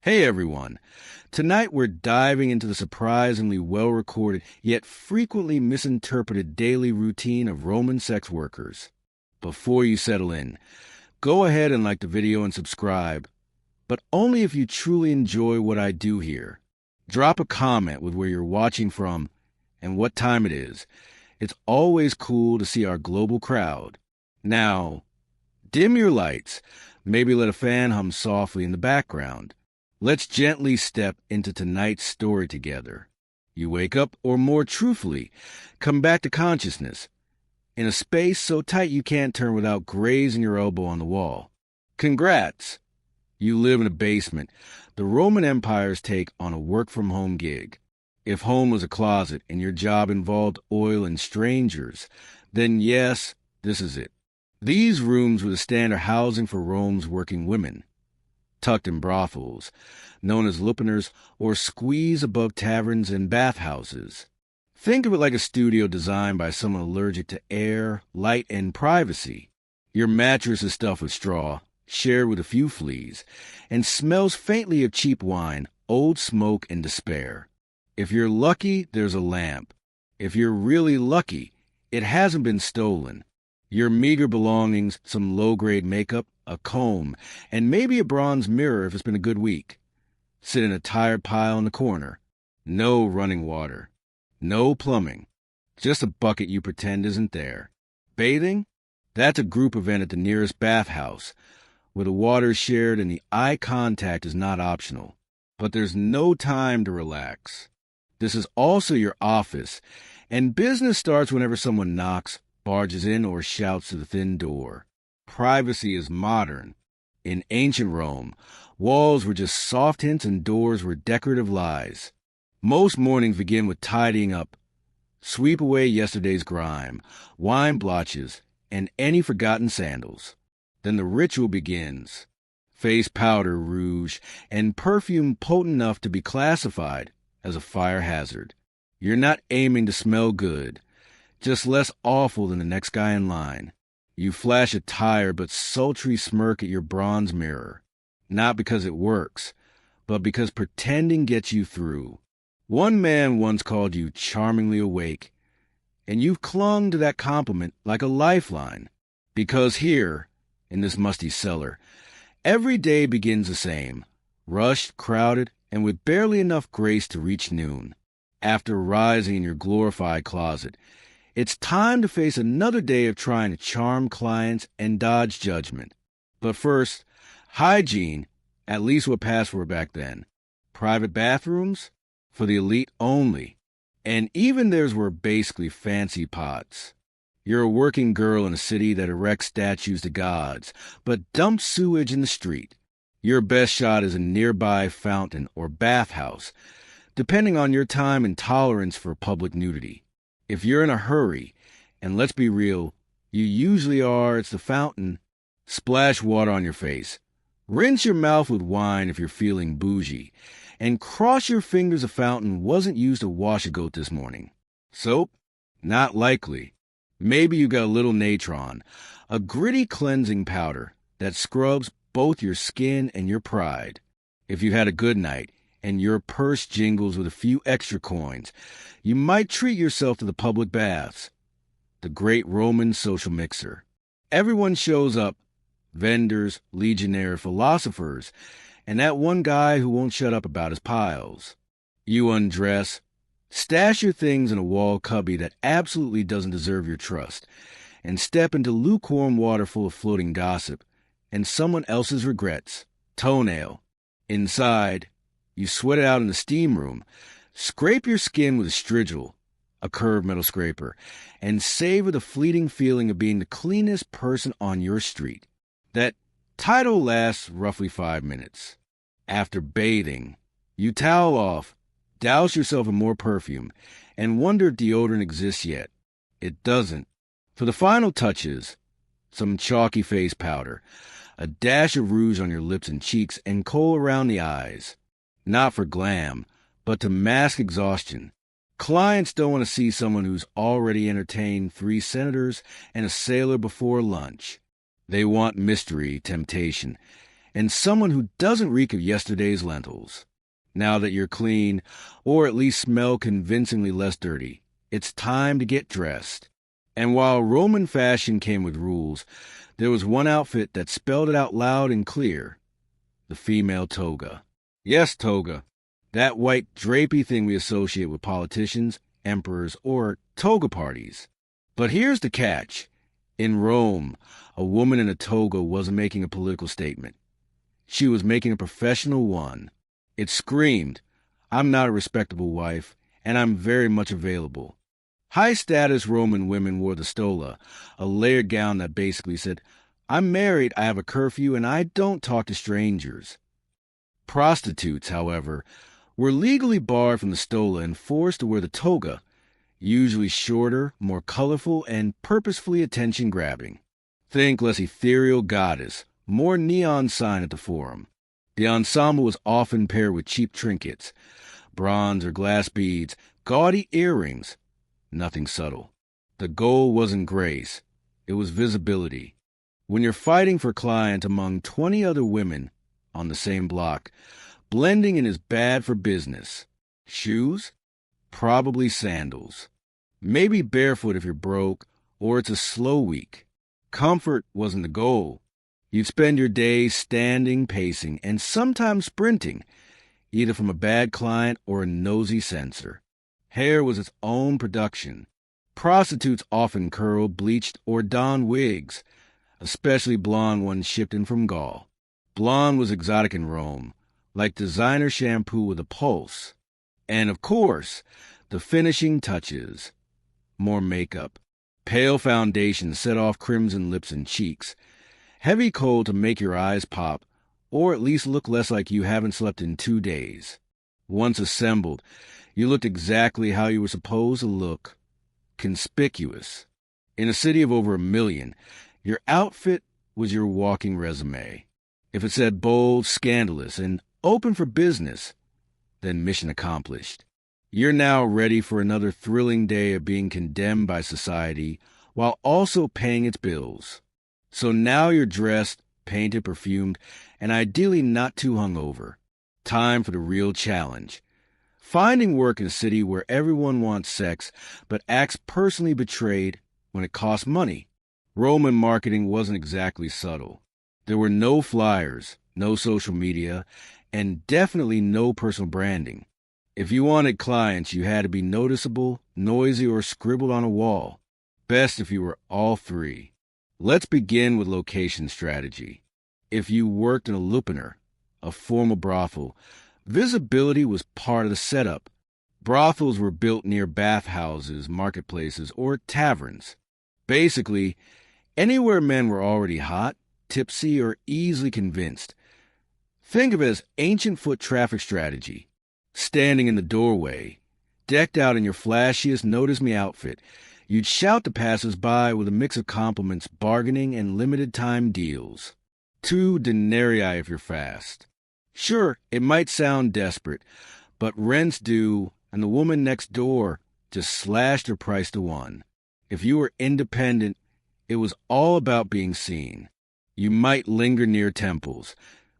Hey everyone! Tonight we're diving into the surprisingly well-recorded yet frequently misinterpreted daily routine of Roman sex workers. Before you settle in, go ahead and like the video and subscribe, but only if you truly enjoy what I do here. Drop a comment with where you're watching from and what time it is. It's always cool to see our global crowd. Now, dim your lights, maybe let a fan hum softly in the background. Let's gently step into tonight's story together. You wake up, or more truthfully, come back to consciousness, in a space so tight you can't turn without grazing your elbow on the wall. Congrats! You live in a basement, the Roman Empire's take on a work-from-home gig. If home was a closet and your job involved oil and strangers, then yes, this is it. These rooms were the standard housing for Rome's working women, tucked in brothels, known as lupanars, or squeeze above taverns and bathhouses. Think of it like a studio designed by someone allergic to air, light, and privacy. Your mattress is stuffed with straw, shared with a few fleas, and smells faintly of cheap wine, old smoke, and despair. If you're lucky, there's a lamp. If you're really lucky, it hasn't been stolen. Your meager belongings, some low-grade makeup, a comb, and maybe a bronze mirror if it's been a good week, sit in a tired pile in the corner. No running water. No plumbing. Just a bucket you pretend isn't there. Bathing? That's a group event at the nearest bathhouse, where the water is shared and the eye contact is not optional. But there's no time to relax. This is also your office, and business starts whenever someone knocks, barges in, or shouts to the thin door. Privacy is modern. In ancient Rome, walls were just soft hints and doors were decorative lies. Most mornings begin with tidying up. Sweep away yesterday's grime, wine blotches, and any forgotten sandals. Then the ritual begins. Face powder, rouge, and perfume potent enough to be classified as a fire hazard. You're not aiming to smell good, just less awful than the next guy in line. You flash a tired but sultry smirk at your bronze mirror, not because it works, but because pretending gets you through. One man once called you charmingly awake, and you've clung to that compliment like a lifeline, because here, in this musty cellar, every day begins the same, rushed, crowded, and with barely enough grace to reach noon. After rising in your glorified closet, it's time to face another day of trying to charm clients and dodge judgment. But first, hygiene, at least what passed for back then. Private bathrooms? For the elite only. And even theirs were basically fancy pots. You're a working girl in a city that erects statues to gods, but dumps sewage in the street. Your best shot is a nearby fountain or bathhouse, depending on your time and tolerance for public nudity. If you're in a hurry, and let's be real, you usually are, it's the fountain, splash water on your face. Rinse your mouth with wine if you're feeling bougie, and cross your fingers the fountain wasn't used to wash a goat this morning. Soap? Not likely. Maybe you got a little natron, a gritty cleansing powder that scrubs both your skin and your pride. If you had a good night, and your purse jingles with a few extra coins, you might treat yourself to the public baths, the great Roman social mixer. Everyone shows up, vendors, legionnaire, philosophers, and that one guy who won't shut up about his piles. You undress, stash your things in a wall cubby that absolutely doesn't deserve your trust, and step into lukewarm water full of floating gossip and someone else's regrets. Toenail. Inside, you sweat it out in the steam room, scrape your skin with a strigil, a curved metal scraper, and savor the fleeting feeling of being the cleanest person on your street. That title lasts roughly 5 minutes. After bathing, you towel off, douse yourself in more perfume, and wonder if deodorant exists yet. It doesn't. For the final touches, some chalky face powder, a dash of rouge on your lips and cheeks, and kohl around the eyes. Not for glam, but to mask exhaustion. Clients don't want to see someone who's already entertained 3 senators and a sailor before lunch. They want mystery, temptation, and someone who doesn't reek of yesterday's lentils. Now that you're clean, or at least smell convincingly less dirty, it's time to get dressed. And while Roman fashion came with rules, there was one outfit that spelled it out loud and clear: the female toga. Yes, toga. That white drapey thing we associate with politicians, emperors, or toga parties. But here's the catch. In Rome, a woman in a toga wasn't making a political statement. She was making a professional one. It screamed, "I'm not a respectable wife, and I'm very much available." High-status Roman women wore the stola, a layered gown that basically said, "I'm married, I have a curfew, and I don't talk to strangers." Prostitutes, however, were legally barred from the stola and forced to wear the toga, usually shorter, more colorful, and purposefully attention-grabbing. Think less ethereal goddess, more neon sign at the forum. The ensemble was often paired with cheap trinkets, bronze or glass beads, gaudy earrings. Nothing subtle. The goal wasn't grace. It was visibility. When you're fighting for client among 20 other women on the same block, blending in is bad for business. Shoes? Probably sandals. Maybe barefoot if you're broke, or it's a slow week. Comfort wasn't the goal. You'd spend your days standing, pacing, and sometimes sprinting, either from a bad client or a nosy censor. Hair was its own production. Prostitutes often curled, bleached, or donned wigs, especially blonde ones shipped in from Gaul. Blonde was exotic in Rome, like designer shampoo with a pulse. And, of course, the finishing touches. More makeup. Pale foundation set off crimson lips and cheeks. Heavy kohl to make your eyes pop, or at least look less like you haven't slept in 2 days. Once assembled, you looked exactly how you were supposed to look. Conspicuous. In a city of over 1 million, your outfit was your walking resume. If it said bold, scandalous, and open for business, then mission accomplished. You're now ready for another thrilling day of being condemned by society while also paying its bills. So now you're dressed, painted, perfumed, and ideally not too hungover. Time for the real challenge. Finding work in a city where everyone wants sex but acts personally betrayed when it costs money. Roman marketing wasn't exactly subtle. There were no flyers, no social media, and definitely no personal branding. If you wanted clients, you had to be noticeable, noisy, or scribbled on a wall. Best if you were all three. Let's begin with location strategy. If you worked in a lupanar, a formal brothel, visibility was part of the setup. Brothels were built near bathhouses, marketplaces, or taverns. Basically, anywhere men were already hot, tipsy, or easily convinced. Think of it as ancient foot traffic strategy. Standing in the doorway, decked out in your flashiest notice-me outfit, you'd shout to passers-by with a mix of compliments, bargaining, and limited-time deals. 2 denarii if you're fast. Sure, it might sound desperate, but rent's due, and the woman next door just slashed her price to 1. If you were independent, it was all about being seen. You might linger near temples,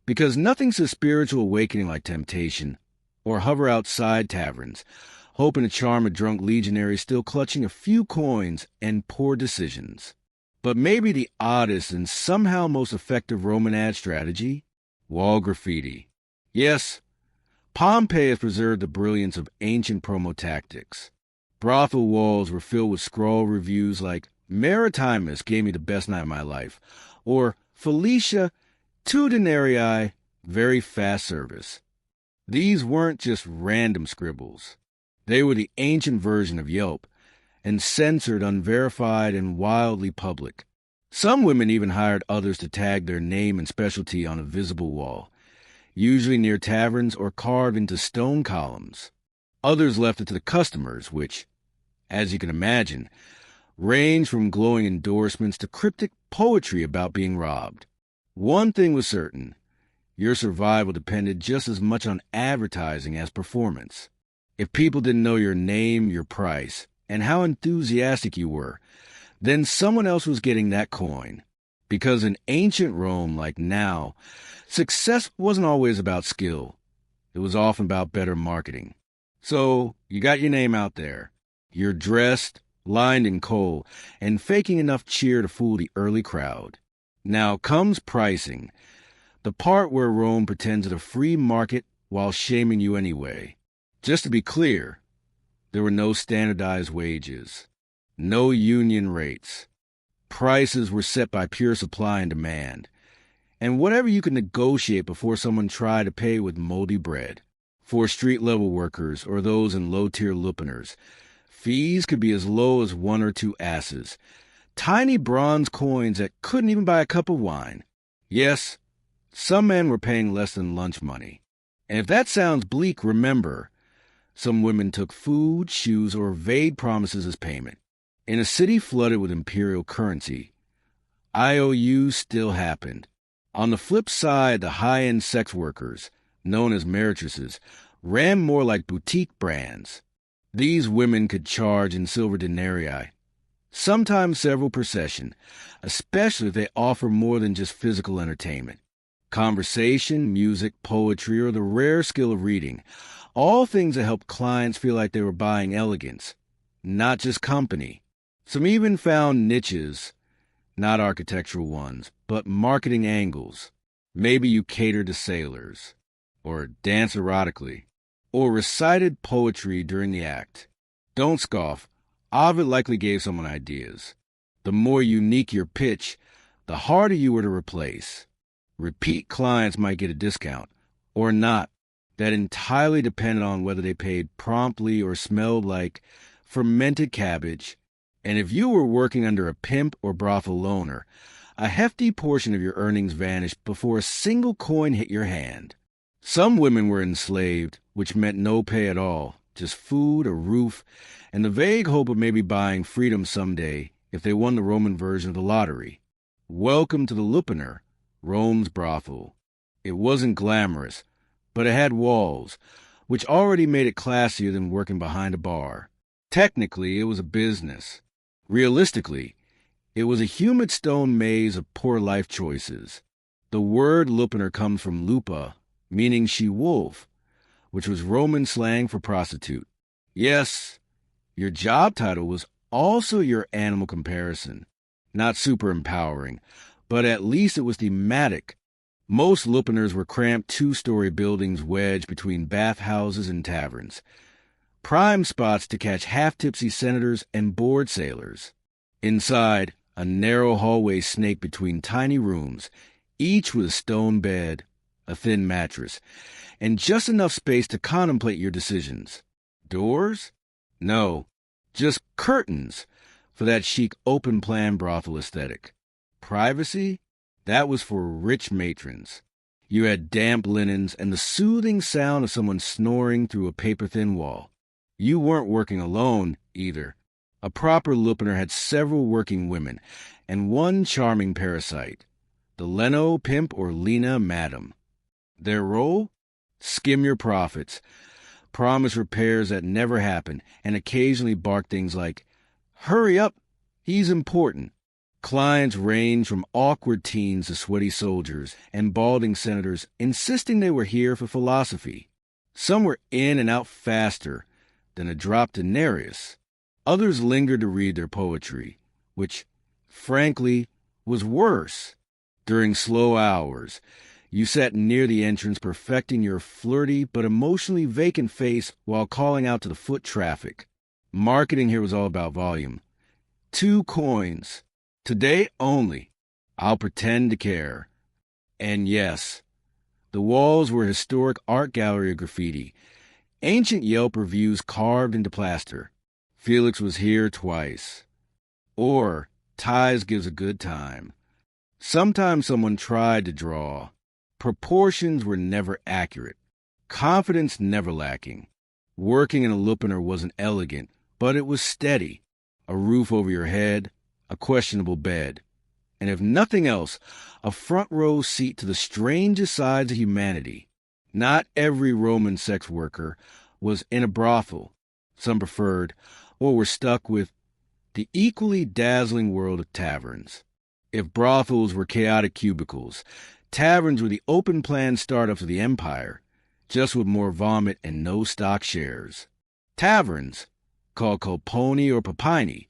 because nothing's a spiritual awakening like temptation, or hover outside taverns, hoping to charm a drunk legionary still clutching a few coins and poor decisions. But maybe the oddest and somehow most effective Roman ad strategy? Wall graffiti. Yes, Pompeii has preserved the brilliance of ancient promo tactics. Brothel walls were filled with scrawl reviews like, "Maritimus gave me the best night of my life," or "Felicia, 2 denarii, very fast service." These weren't just random scribbles. They were the ancient version of Yelp, and censored, unverified, and wildly public. Some women even hired others to tag their name and specialty on a visible wall, usually near taverns or carved into stone columns. Others left it to the customers, which, as you can imagine, ranged from glowing endorsements to cryptic poetry about being robbed. One thing was certain: your survival depended just as much on advertising as performance. If people didn't know your name, your price, and how enthusiastic you were, then someone else was getting that coin. Because in ancient Rome, like now, success wasn't always about skill. It was often about better marketing. So, you got your name out there. You're dressed, lined in coal, and faking enough cheer to fool the early crowd. Now comes pricing, the part where Rome pretends it's a free market while shaming you anyway. Just to be clear, there were no standardized wages, no union rates. Prices were set by pure supply and demand, and whatever you could negotiate before someone tried to pay with moldy bread. For street-level workers or those in low-tier lupaners, fees could be as low as 1 or 2 asses, tiny bronze coins that couldn't even buy a cup of wine. Yes, some men were paying less than lunch money. And if that sounds bleak, remember, some women took food, shoes, or vague promises as payment. In a city flooded with imperial currency, IOUs still happened. On the flip side, the high-end sex workers, known as meretresses, ran more like boutique brands. These women could charge in silver denarii, sometimes several per session, especially if they offer more than just physical entertainment. Conversation, music, poetry, or the rare skill of reading, all things that helped clients feel like they were buying elegance, not just company. Some even found niches, not architectural ones, but marketing angles. Maybe you catered to sailors, or danced erotically, or recited poetry during the act. Don't scoff. Ovid likely gave someone ideas. The more unique your pitch, the harder you were to replace. Repeat clients might get a discount, or not. That entirely depended on whether they paid promptly or smelled like fermented cabbage. And if you were working under a pimp or brothel owner, a hefty portion of your earnings vanished before a single coin hit your hand. Some women were enslaved, which meant no pay at all, just food, a roof, and the vague hope of maybe buying freedom someday if they won the Roman version of the lottery. Welcome to the Lupanar, Rome's brothel. It wasn't glamorous, but it had walls, which already made it classier than working behind a bar. Technically, it was a business. Realistically, it was a humid stone maze of poor life choices. The word Lupanar comes from lupa, meaning she-wolf, which was Roman slang for prostitute. Yes, your job title was also your animal comparison. Not super empowering, but at least it was thematic. Most Lupanars were cramped 2-story buildings wedged between bathhouses and taverns, prime spots to catch half-tipsy senators and bored sailors. Inside, a narrow hallway snaked between tiny rooms, each with a stone bed, a thin mattress, and just enough space to contemplate your decisions. Doors? No, just curtains for that chic open-plan brothel aesthetic. Privacy? That was for rich matrons. You had damp linens and the soothing sound of someone snoring through a paper-thin wall. You weren't working alone, either. A proper Lupanar had several working women, and one charming parasite, the Leno, pimp, or Lena, madam. Their role? Skim your profits, promise repairs that never happen, and occasionally bark things like, "Hurry up, he's important." Clients ranged from awkward teens to sweaty soldiers and balding senators insisting they were here for philosophy. Some were in and out faster than a dropped denarius. Others lingered to read their poetry, which, frankly, was worse. During slow hours, you sat near the entrance perfecting your flirty but emotionally vacant face while calling out to the foot traffic. Marketing here was all about volume. 2 coins. Today only. I'll pretend to care. And yes, the walls were historic art gallery of graffiti, ancient Yelp reviews carved into plaster. Felix was here twice. Or Ties gives a good time. Sometimes someone tried to draw. Proportions were never accurate. Confidence never lacking. Working in a Lupanar wasn't elegant, but it was steady. A roof over your head, a questionable bed, and if nothing else, a front row seat to the strangest sides of humanity. Not every Roman sex worker was in a brothel. Some preferred, or were stuck with, the equally dazzling world of taverns. If brothels were chaotic cubicles, taverns were the open-plan startups of the empire, just with more vomit and no stock shares. Taverns, called Colponi or Papini,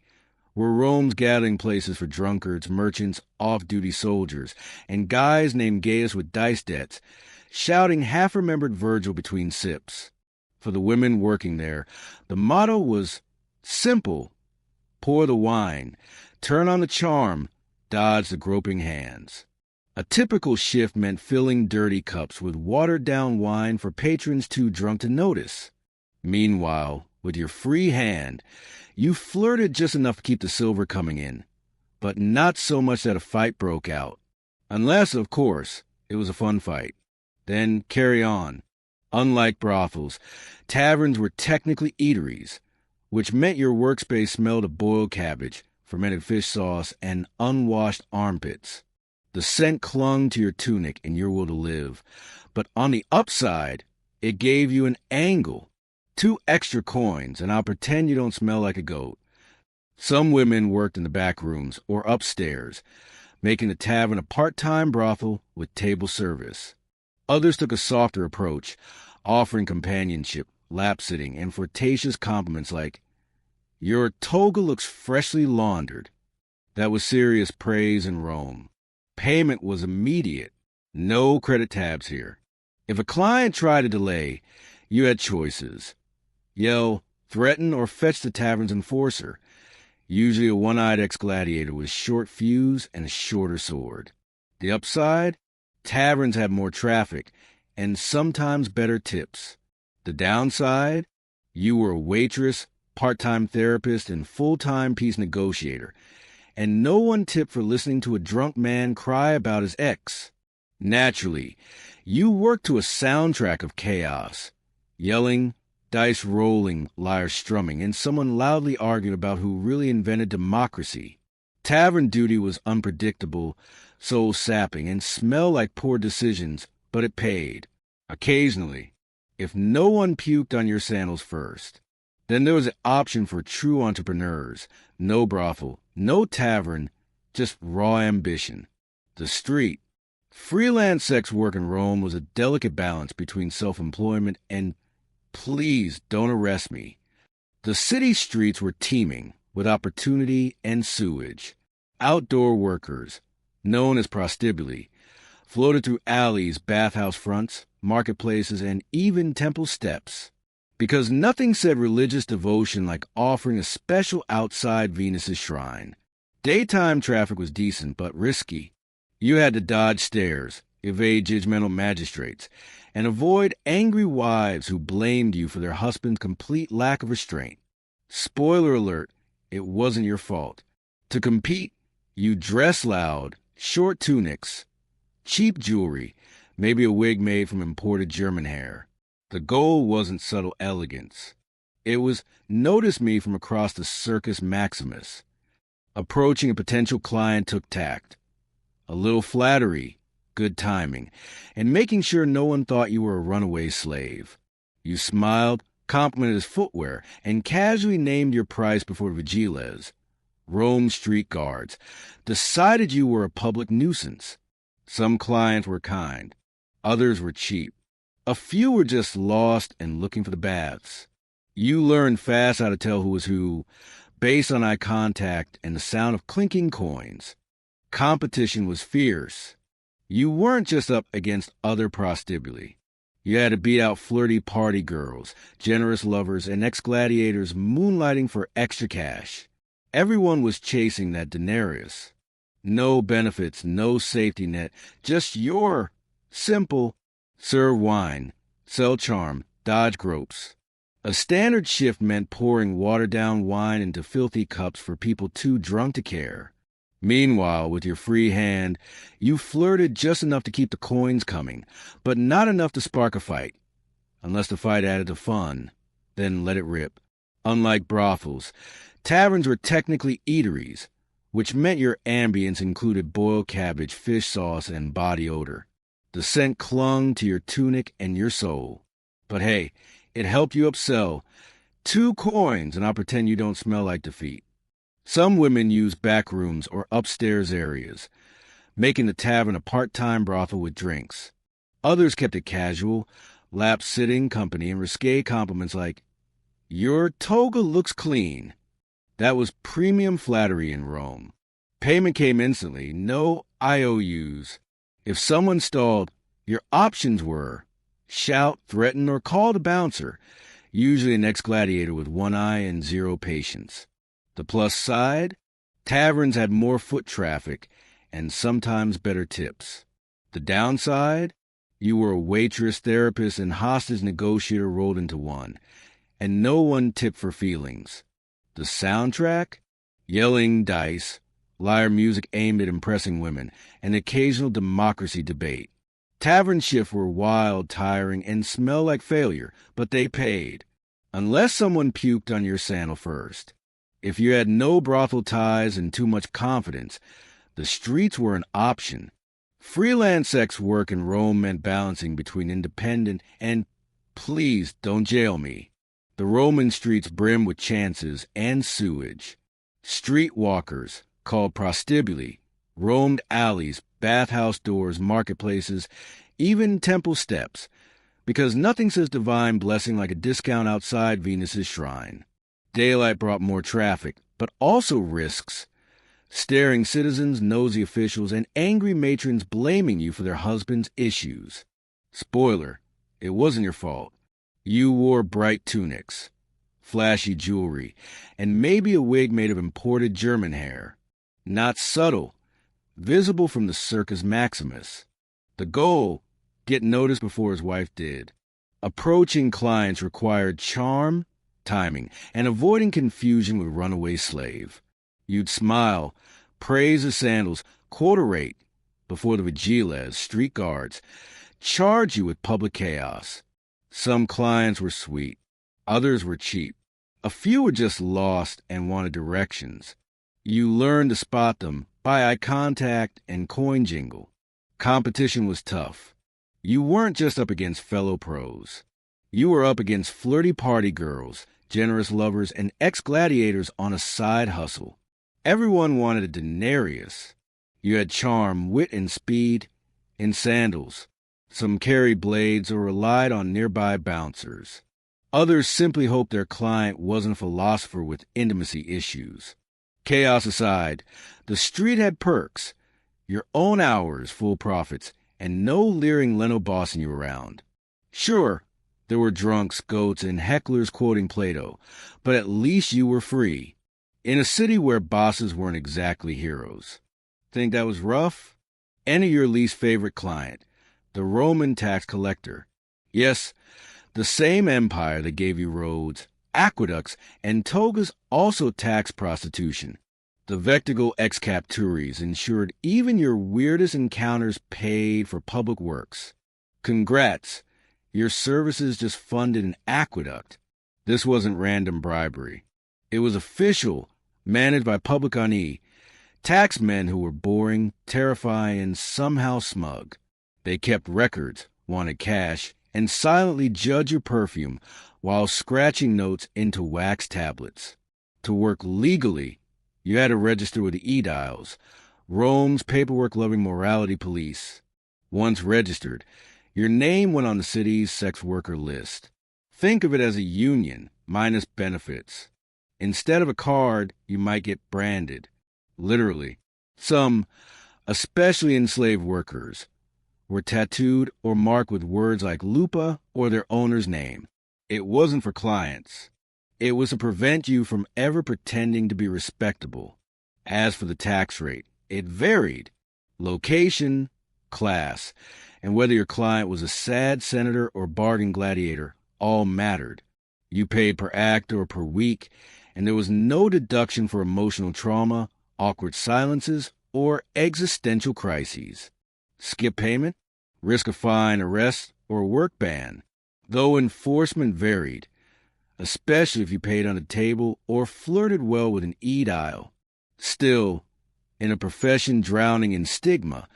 were Rome's gathering places for drunkards, merchants, off-duty soldiers, and guys named Gaius with dice debts, shouting half-remembered Virgil between sips. For the women working there, the motto was simple: pour the wine, turn on the charm, dodge the groping hands. A typical shift meant filling dirty cups with watered-down wine for patrons too drunk to notice. Meanwhile, with your free hand, you flirted just enough to keep the silver coming in, but not so much that a fight broke out. Unless, of course, it was a fun fight. Then carry on. Unlike brothels, taverns were technically eateries, which meant your workspace smelled of boiled cabbage, fermented fish sauce, and unwashed armpits. The scent clung to your tunic and your will to live, but on the upside, it gave you an angle. 2 extra coins, and I'll pretend you don't smell like a goat. Some women worked in the back rooms or upstairs, making the tavern a part-time brothel with table service. Others took a softer approach, offering companionship, lap-sitting, and flirtatious compliments like, "Your toga looks freshly laundered." That was serious praise in Rome. Payment was immediate. No credit tabs here. If a client tried to delay, you had choices. Yell, threaten, or fetch the tavern's enforcer, usually a one-eyed ex-gladiator with a short fuse and a shorter sword. The upside? Taverns had more traffic, and sometimes better tips. The downside? You were a waitress, part-time therapist, and full-time peace negotiator, and no one tipped for listening to a drunk man cry about his ex. Naturally, you worked to a soundtrack of chaos. Yelling, dice rolling, lyre strumming, and someone loudly arguing about who really invented democracy. Tavern duty was unpredictable, soul-sapping, and smelled like poor decisions, but it paid. Occasionally, if no one puked on your sandals first. Then there was an option for true entrepreneurs. No brothel, no tavern, just raw ambition. The street. Freelance sex work in Rome was a delicate balance between self-employment and, please don't arrest me. The city streets were teeming with opportunity and sewage. Outdoor workers, known as prostibuli, floated through alleys, bathhouse fronts, marketplaces, and even temple steps. Because nothing said religious devotion like offering a special outside Venus's shrine. Daytime traffic was decent but risky. You had to dodge stares, evade judgmental magistrates, and avoid angry wives who blamed you for their husband's complete lack of restraint. Spoiler alert, it wasn't your fault. To compete, you dress loud, short tunics, cheap jewelry, maybe a wig made from imported German hair. The goal wasn't subtle elegance. It was notice me from across the Circus Maximus. Approaching a potential client took tact. A little flattery, good timing, and making sure no one thought you were a runaway slave. You smiled, complimented his footwear, and casually named your price before vigiles, Rome street guards, decided you were a public nuisance. Some clients were kind. Others were cheap. A few were just lost and looking for the baths. You learned fast how to tell who was who, based on eye contact and the sound of clinking coins. Competition was fierce. You weren't just up against other prostibuli. You had to beat out flirty party girls, generous lovers, and ex-gladiators moonlighting for extra cash. Everyone was chasing that denarius. No benefits, no safety net, just your simple serve wine, sell charm, dodge gropes. A standard shift meant pouring watered-down wine into filthy cups for people too drunk to care. Meanwhile, with your free hand, you flirted just enough to keep the coins coming, but not enough to spark a fight. Unless the fight added to fun, then let it rip. Unlike brothels, taverns were technically eateries, which meant your ambience included boiled cabbage, fish sauce, and body odor. The scent clung to your tunic and your soul. But hey, it helped you upsell. 2 coins, and I'll pretend you don't smell like defeat. Some women used back rooms or upstairs areas, making the tavern a part-time brothel with drinks. Others kept it casual, lap-sitting company and risque compliments like, "Your toga looks clean." That was premium flattery in Rome. Payment came instantly, no IOUs. If someone stalled, your options were shout, threaten, or call the bouncer, usually an ex-gladiator with one eye and zero patience. The plus side? Taverns had more foot traffic and sometimes better tips. The downside? You were a waitress, therapist, and hostage negotiator rolled into one, and no one tipped for feelings. The soundtrack? Yelling dice, liar music aimed at impressing women, and occasional democracy debate. Tavern shifts were wild, tiring, and smelled like failure, but they paid. Unless someone puked on your sandal first. If you had no brothel ties and too much confidence, the streets were an option. Freelance sex work in Rome meant balancing between independent and, please don't jail me. The Roman streets brimmed with chances and sewage. Street walkers, called prostibuli, roamed alleys, bathhouse doors, marketplaces, even temple steps, because nothing says divine blessing like a discount outside Venus's shrine. Daylight brought more traffic, but also risks. Staring citizens, nosy officials, and angry matrons blaming you for their husbands' issues. Spoiler, it wasn't your fault. You wore bright tunics, flashy jewelry, and maybe a wig made of imported German hair. Not subtle, visible from the Circus Maximus. The goal, get noticed before his wife did. Approaching clients required charm, timing, and avoiding confusion with runaway slave. You'd smile, praise the sandals, quota rate before the vigiles, street guards, charge you with public chaos. Some clients were sweet, others were cheap. A few were just lost and wanted directions. You learned to spot them by eye contact and coin jingle. Competition was tough. You weren't just up against fellow pros. You were up against flirty party girls, generous lovers, and ex-gladiators on a side hustle. Everyone wanted a denarius. You had charm, wit, and speed in sandals. Some carried blades or relied on nearby bouncers. Others simply hoped their client wasn't a philosopher with intimacy issues. Chaos aside, the street had perks. Your own hours, full profits, and no leering Leno bossing you around. Sure, there were drunks, goats, and hecklers quoting Plato, but at least you were free. In a city where bosses weren't exactly heroes. Think that was rough? Enter your least favorite client, the Roman tax collector. Yes, the same empire that gave you roads, aqueducts, and togas also taxed prostitution. The vectigal ex-capturies ensured even your weirdest encounters paid for public works. Congrats, your services just funded an aqueduct. This wasn't random bribery. It was official, managed by public ennui, taxmen who were boring, terrifying, and somehow smug. They kept records, wanted cash, and silently judged your perfume while scratching notes into wax tablets. To work legally, you had to register with the Aediles, Rome's paperwork-loving morality police. Once registered, your name went on the city's sex worker list. Think of it as a union, minus benefits. Instead of a card, you might get branded. Literally. Some, especially enslaved workers, were tattooed or marked with words like lupa or their owner's name. It wasn't for clients. It was to prevent you from ever pretending to be respectable. As for the tax rate, it varied. Location, class, and whether your client was a sad senator or bargain gladiator, all mattered. You paid per act or per week, and there was no deduction for emotional trauma, awkward silences, or existential crises. Skip payment, risk a fine, arrest, or work ban, though enforcement varied, especially if you paid on the table or flirted well with an Aedile. Still, in a profession drowning in stigma,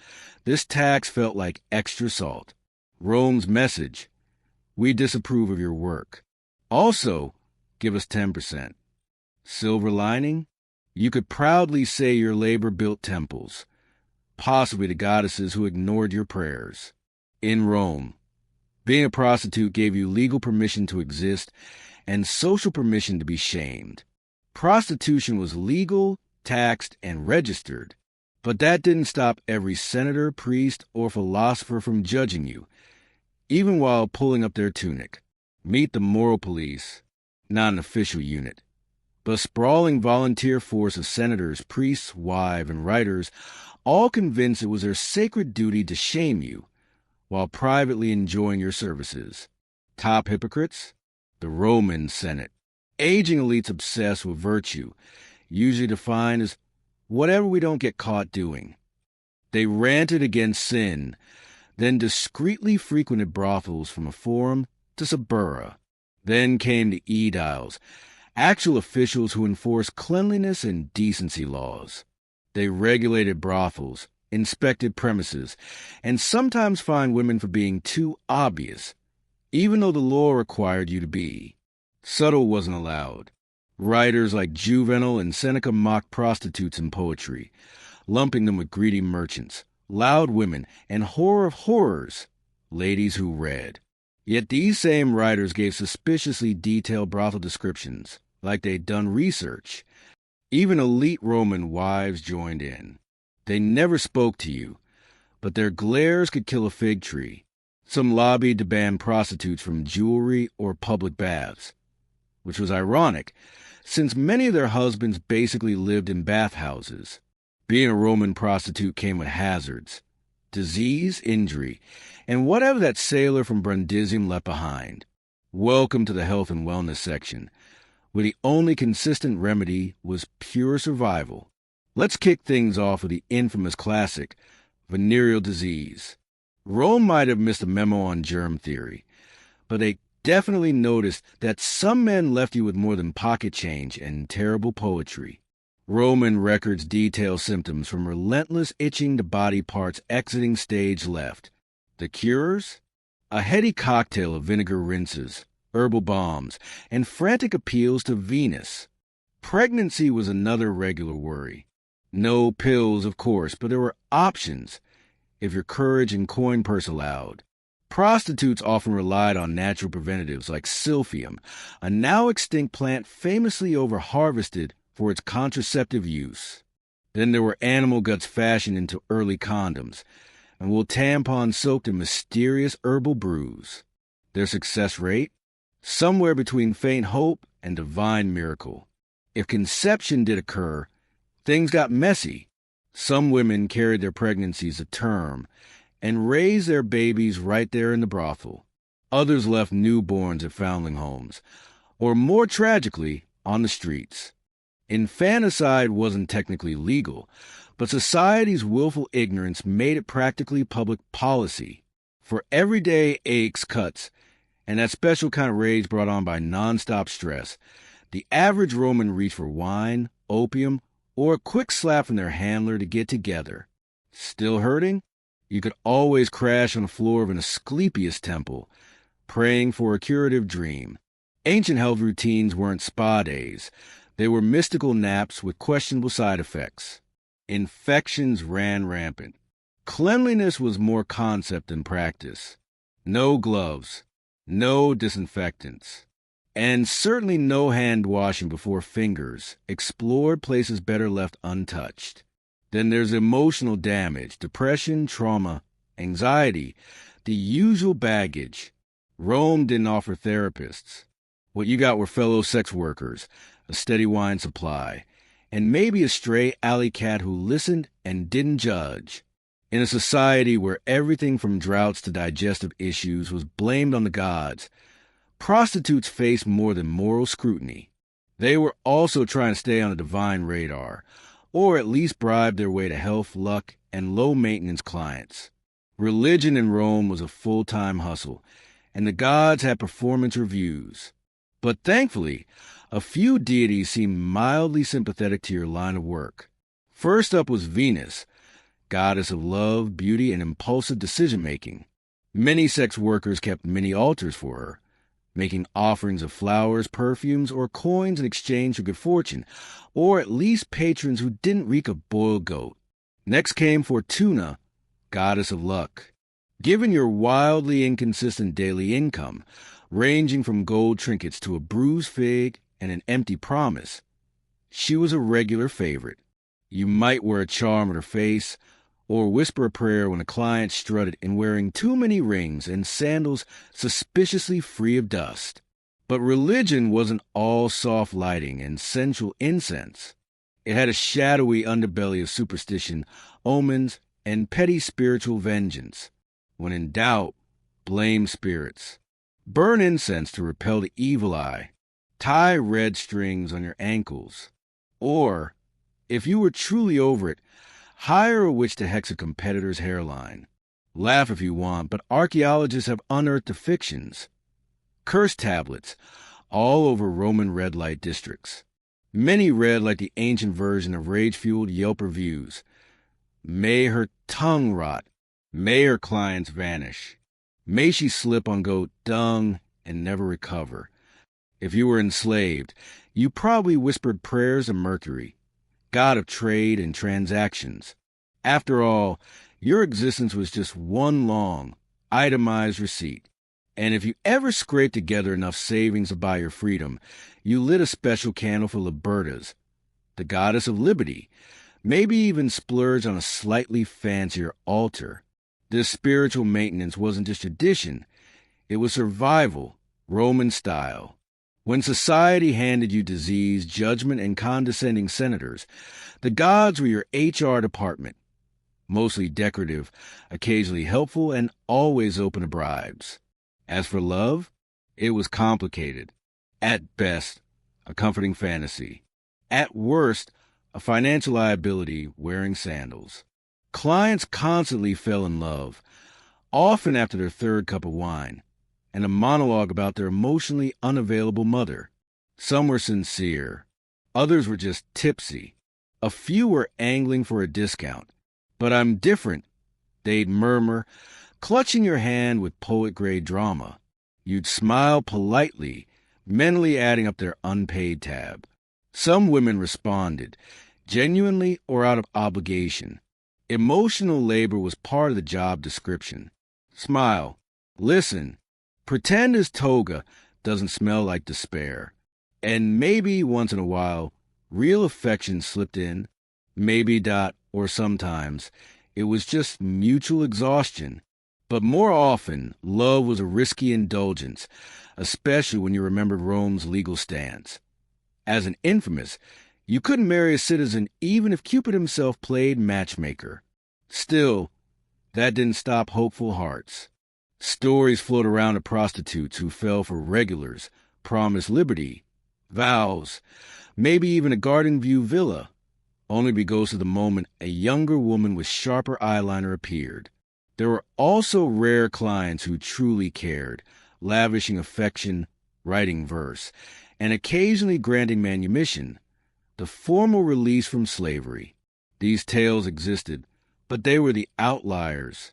this tax felt like extra salt. Rome's message: we disapprove of your work. Also, give us 10%. Silver lining? You could proudly say your labor built temples, possibly to goddesses who ignored your prayers. In Rome, being a prostitute gave you legal permission to exist and social permission to be shamed. Prostitution was legal, taxed, and registered, but that didn't stop every senator, priest, or philosopher from judging you, even while pulling up their tunic. Meet the moral police, not an official unit, but a sprawling volunteer force of senators, priests, wives, and writers, all convinced it was their sacred duty to shame you, while privately enjoying your services. Top hypocrites? The Roman Senate. Aging elites obsessed with virtue, usually defined as whatever we don't get caught doing. They ranted against sin, then discreetly frequented brothels from a forum to Suburra. Then came the aediles, actual officials who enforced cleanliness and decency laws. They regulated brothels, inspected premises, and sometimes fined women for being too obvious, even though the law required you to be. Subtle wasn't allowed. Writers like Juvenal and Seneca mocked prostitutes in poetry, lumping them with greedy merchants, loud women, and horror of horrors, ladies who read. Yet these same writers gave suspiciously detailed brothel descriptions, like they'd done research. Even elite Roman wives joined in. They never spoke to you, but their glares could kill a fig tree. Some lobbied to ban prostitutes from jewelry or public baths, which was ironic, since many of their husbands basically lived in bathhouses. Being a Roman prostitute came with hazards, disease, injury, and whatever that sailor from Brundisium left behind. Welcome to the health and wellness section, where the only consistent remedy was pure survival. Let's kick things off with the infamous classic, venereal disease. Rome might have missed a memo on germ theory, but they definitely noticed that some men left you with more than pocket change and terrible poetry. Roman records detail symptoms from relentless itching to body parts exiting stage left. The cures? A heady cocktail of vinegar rinses, herbal balms, and frantic appeals to Venus. Pregnancy was another regular worry. No pills, of course, but there were options, if your courage and coin purse allowed. Prostitutes often relied on natural preventatives like silphium, a now-extinct plant famously over-harvested for its contraceptive use. Then there were animal guts fashioned into early condoms, and wool tampons soaked in mysterious herbal brews. Their success rate? Somewhere between faint hope and divine miracle. If conception did occur, things got messy. Some women carried their pregnancies to term and raised their babies right there in the brothel. Others left newborns at foundling homes, or more tragically, on the streets. Infanticide wasn't technically legal, but society's willful ignorance made it practically public policy. For everyday aches, cuts, and that special kind of rage brought on by nonstop stress, the average Roman reached for wine, opium, or a quick slap from their handler to get together. Still hurting? You could always crash on the floor of an Asclepius temple, praying for a curative dream. Ancient health routines weren't spa days. They were mystical naps with questionable side effects. Infections ran rampant. Cleanliness was more concept than practice. No gloves, no disinfectants, and certainly no hand washing before fingers explored places better left untouched. Then there's emotional damage, depression, trauma, anxiety, the usual baggage. Rome didn't offer therapists. What you got were fellow sex workers, a steady wine supply, and maybe a stray alley cat who listened and didn't judge. In a society where everything from droughts to digestive issues was blamed on the gods, prostitutes faced more than moral scrutiny. They were also trying to stay on the divine radar, or at least bribe their way to health, luck, and low-maintenance clients. Religion in Rome was a full-time hustle, and the gods had performance reviews. But thankfully, a few deities seemed mildly sympathetic to your line of work. First up was Venus, goddess of love, beauty, and impulsive decision-making. Many sex workers kept mini altars for her, making offerings of flowers, perfumes, or coins in exchange for good fortune, or at least patrons who didn't reek of boiled goat. Next came Fortuna, goddess of luck. Given your wildly inconsistent daily income, ranging from gold trinkets to a bruised fig and an empty promise, she was a regular favorite. You might wear a charm at her face, or whisper a prayer when a client strutted in wearing too many rings and sandals suspiciously free of dust. But religion wasn't all soft lighting and sensual incense. It had a shadowy underbelly of superstition, omens, and petty spiritual vengeance. When in doubt, blame spirits. Burn incense to repel the evil eye. Tie red strings on your ankles. Or, if you were truly over it, hire a witch to hex a competitor's hairline. Laugh if you want, but archaeologists have unearthed the fictions. Curse tablets, all over Roman red light districts. Many read like the ancient version of rage-fueled Yelp reviews. May her tongue rot. May her clients vanish. May she slip on goat dung and never recover. If you were enslaved, you probably whispered prayers to Mercury, god of trade and transactions. After all, your existence was just one long, itemized receipt. And if you ever scraped together enough savings to buy your freedom, you lit a special candle for Libertas, the goddess of liberty, maybe even splurged on a slightly fancier altar. This spiritual maintenance wasn't just tradition, it was survival, Roman style. When society handed you disease, judgment, and condescending senators, the gods were your HR department, mostly decorative, occasionally helpful, and always open to bribes. As for love, it was complicated. At best, a comforting fantasy. At worst, a financial liability wearing sandals. Clients constantly fell in love, often after their third cup of wine, and a monologue about their emotionally unavailable mother. Some were sincere. Others were just tipsy. A few were angling for a discount. But I'm different, they'd murmur, clutching your hand with poet-grade drama. You'd smile politely, mentally adding up their unpaid tab. Some women responded, genuinely or out of obligation. Emotional labor was part of the job description. Smile, listen, pretend his toga doesn't smell like despair. And maybe once in a while, real affection slipped in. Maybe or sometimes, it was just mutual exhaustion. But more often, love was a risky indulgence, especially when you remembered Rome's legal stance. As an infamous, you couldn't marry a citizen even if Cupid himself played matchmaker. Still, that didn't stop hopeful hearts. Stories float around of prostitutes who fell for regulars, promised liberty, vows, maybe even a Garden View villa, only because of the moment a younger woman with sharper eyeliner appeared. There were also rare clients who truly cared, lavishing affection, writing verse, and occasionally granting manumission, the formal release from slavery. These tales existed, but they were the outliers.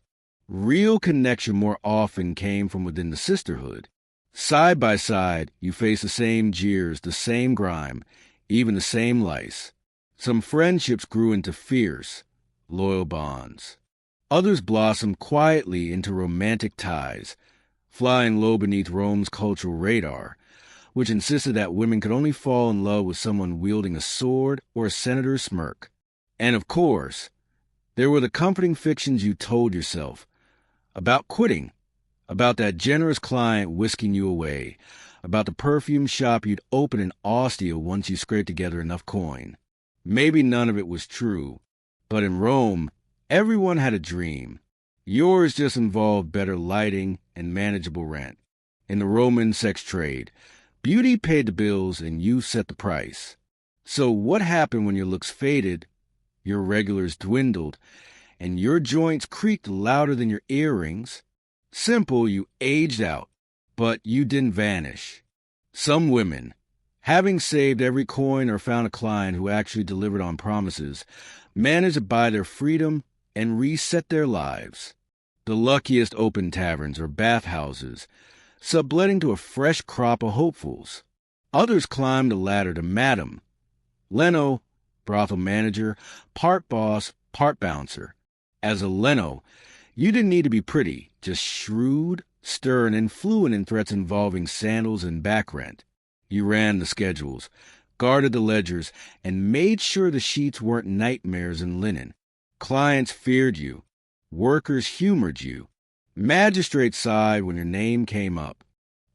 Real connection more often came from within the sisterhood. Side by side, you face the same jeers, the same grime, even the same lice. Some friendships grew into fierce, loyal bonds. Others blossomed quietly into romantic ties, flying low beneath Rome's cultural radar, which insisted that women could only fall in love with someone wielding a sword or a senator's smirk. And of course, there were the comforting fictions you told yourself, about quitting, about that generous client whisking you away, about the perfume shop you'd open in Ostia once you scraped together enough coin. Maybe none of it was true, but in Rome, everyone had a dream. Yours just involved better lighting and manageable rent. In the Roman sex trade, beauty paid the bills and you set the price. So what happened when your looks faded, your regulars dwindled, and your joints creaked louder than your earrings? Simple, you aged out, but you didn't vanish. Some women, having saved every coin or found a client who actually delivered on promises, managed to buy their freedom and reset their lives. The luckiest opened taverns or bathhouses, subletting to a fresh crop of hopefuls. Others climbed the ladder to Madam. Leno, brothel manager, part boss, part bouncer. As a Leno, you didn't need to be pretty, just shrewd, stern, and fluent in threats involving sandals and back rent. You ran the schedules, guarded the ledgers, and made sure the sheets weren't nightmares in linen. Clients feared you. Workers humored you. Magistrates sighed when your name came up.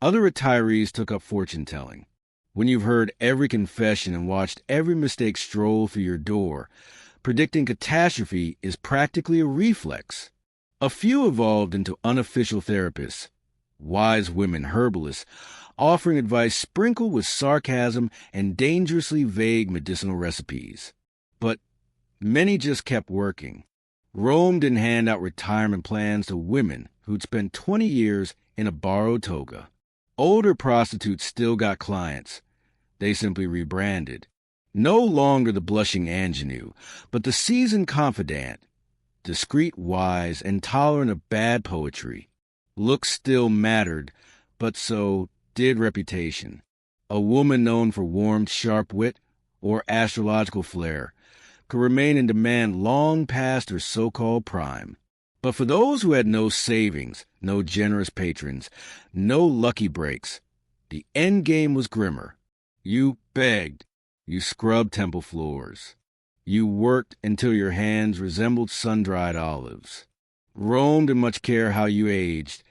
Other retirees took up fortune-telling. When you've heard every confession and watched every mistake stroll through your door, predicting catastrophe is practically a reflex. A few evolved into unofficial therapists, wise women herbalists, offering advice sprinkled with sarcasm and dangerously vague medicinal recipes. But many just kept working. Rome didn't hand out retirement plans to women who'd spent 20 years in a borrowed toga. Older prostitutes still got clients. They simply rebranded. No longer the blushing ingenue, but the seasoned confidant, discreet, wise, and tolerant of bad poetry. Looks still mattered, but so did reputation. A woman known for warm, sharp wit or astrological flair could remain in demand long past her so-called prime. But for those who had no savings, no generous patrons, no lucky breaks, the end game was grimmer. You begged. You scrubbed temple floors. You worked until your hands resembled sun-dried olives. Rome didn't much care how you aged,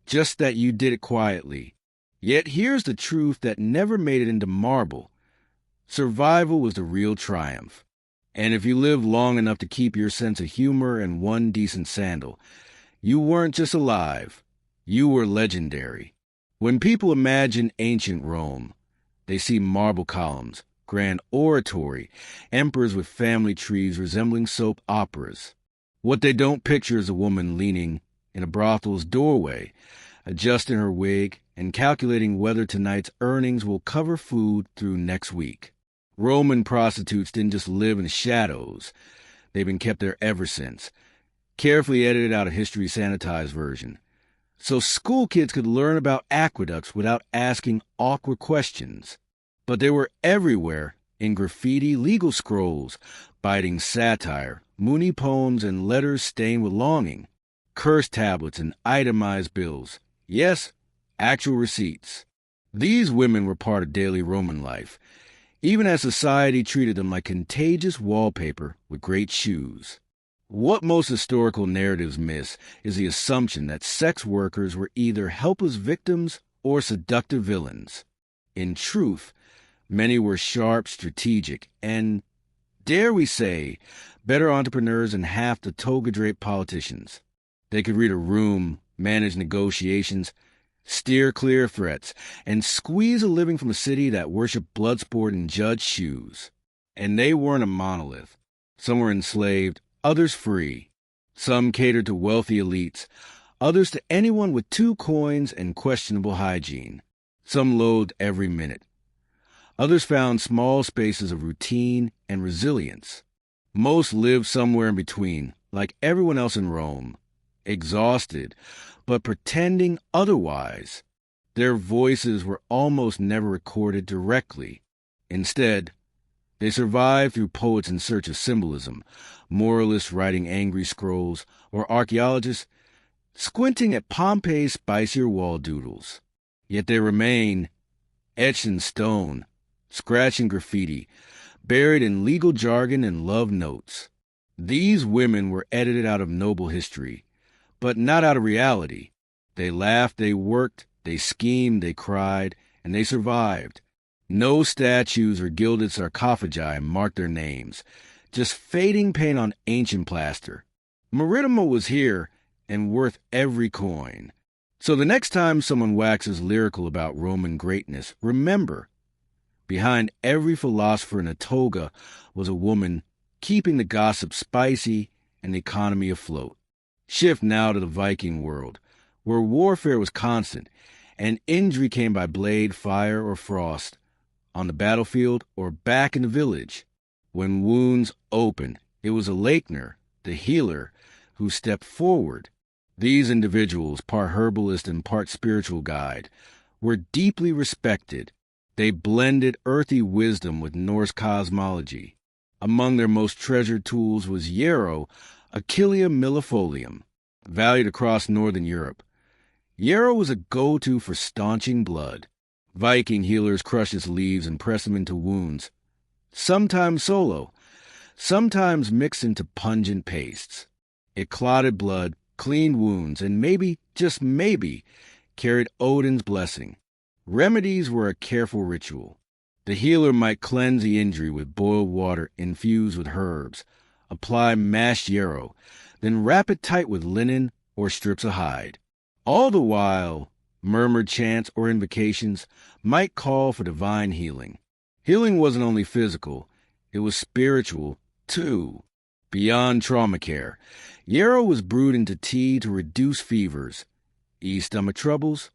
just that you did it quietly. Yet here's the truth that never made it into marble. Survival was the real triumph. And if you lived long enough to keep your sense of humor and one decent sandal, you weren't just alive. You were legendary. When people imagine ancient Rome, they see marble columns, grand oratory, emperors with family trees resembling soap operas. What they don't picture is a woman leaning in a brothel's doorway, adjusting her wig and calculating whether tonight's earnings will cover food through next week. Roman prostitutes didn't just live in the shadows. They've been kept there ever since, carefully edited out a history sanitized version, so school kids could learn about aqueducts without asking awkward questions. But they were everywhere in graffiti, legal scrolls, biting satire, moony poems, and letters stained with longing, curse tablets and itemized bills. Yes, actual receipts. These women were part of daily Roman life, even as society treated them like contagious wallpaper with great shoes. What most historical narratives miss is the assumption that sex workers were either helpless victims or seductive villains. In truth, many were sharp, strategic, and, dare we say, better entrepreneurs than half the toga-draped politicians. They could read a room, manage negotiations, steer clear of threats, and squeeze a living from a city that worshiped bloodsport and judged shoes. And they weren't a monolith. Some were enslaved, others free. Some catered to wealthy elites, others to anyone with 2 coins and questionable hygiene. Some loathed every minute. Others found small spaces of routine and resilience. Most lived somewhere in between, like everyone else in Rome, exhausted, but pretending otherwise. Their voices were almost never recorded directly. Instead, they survived through poets in search of symbolism, moralists writing angry scrolls, or archaeologists squinting at Pompeii's spicier wall doodles. Yet they remain, etched in stone, scratched in graffiti, buried in legal jargon and love notes. These women were edited out of noble history, but not out of reality. They laughed, they worked, they schemed, they cried, and they survived. No statues or gilded sarcophagi marked their names, just fading paint on ancient plaster. Maritima was here and worth every coin. So the next time someone waxes lyrical about Roman greatness, remember, behind every philosopher in a toga was a woman keeping the gossip spicy and the economy afloat. Shift now to the Viking world, where warfare was constant, and injury came by blade, fire, or frost, on the battlefield or back in the village. When wounds opened, it was a Lakener, the healer, who stepped forward. These individuals, part herbalist and part spiritual guide, were deeply respected. They blended earthy wisdom with Norse cosmology. Among their most treasured tools was yarrow, Achillea millefolium, valued across northern Europe. Yarrow was a go-to for staunching blood. Viking healers crushed its leaves and pressed them into wounds, sometimes solo, sometimes mixed into pungent pastes. It clotted blood, cleaned wounds, and maybe, just maybe, carried Odin's blessing. Remedies were a careful ritual. The healer might cleanse the injury with boiled water infused with herbs, apply mashed yarrow, then wrap it tight with linen or strips of hide. All the while, murmured chants or invocations might call for divine healing. Healing wasn't only physical, it was spiritual, too. Beyond trauma care, yarrow was brewed into tea to reduce fevers, ease stomach troubles,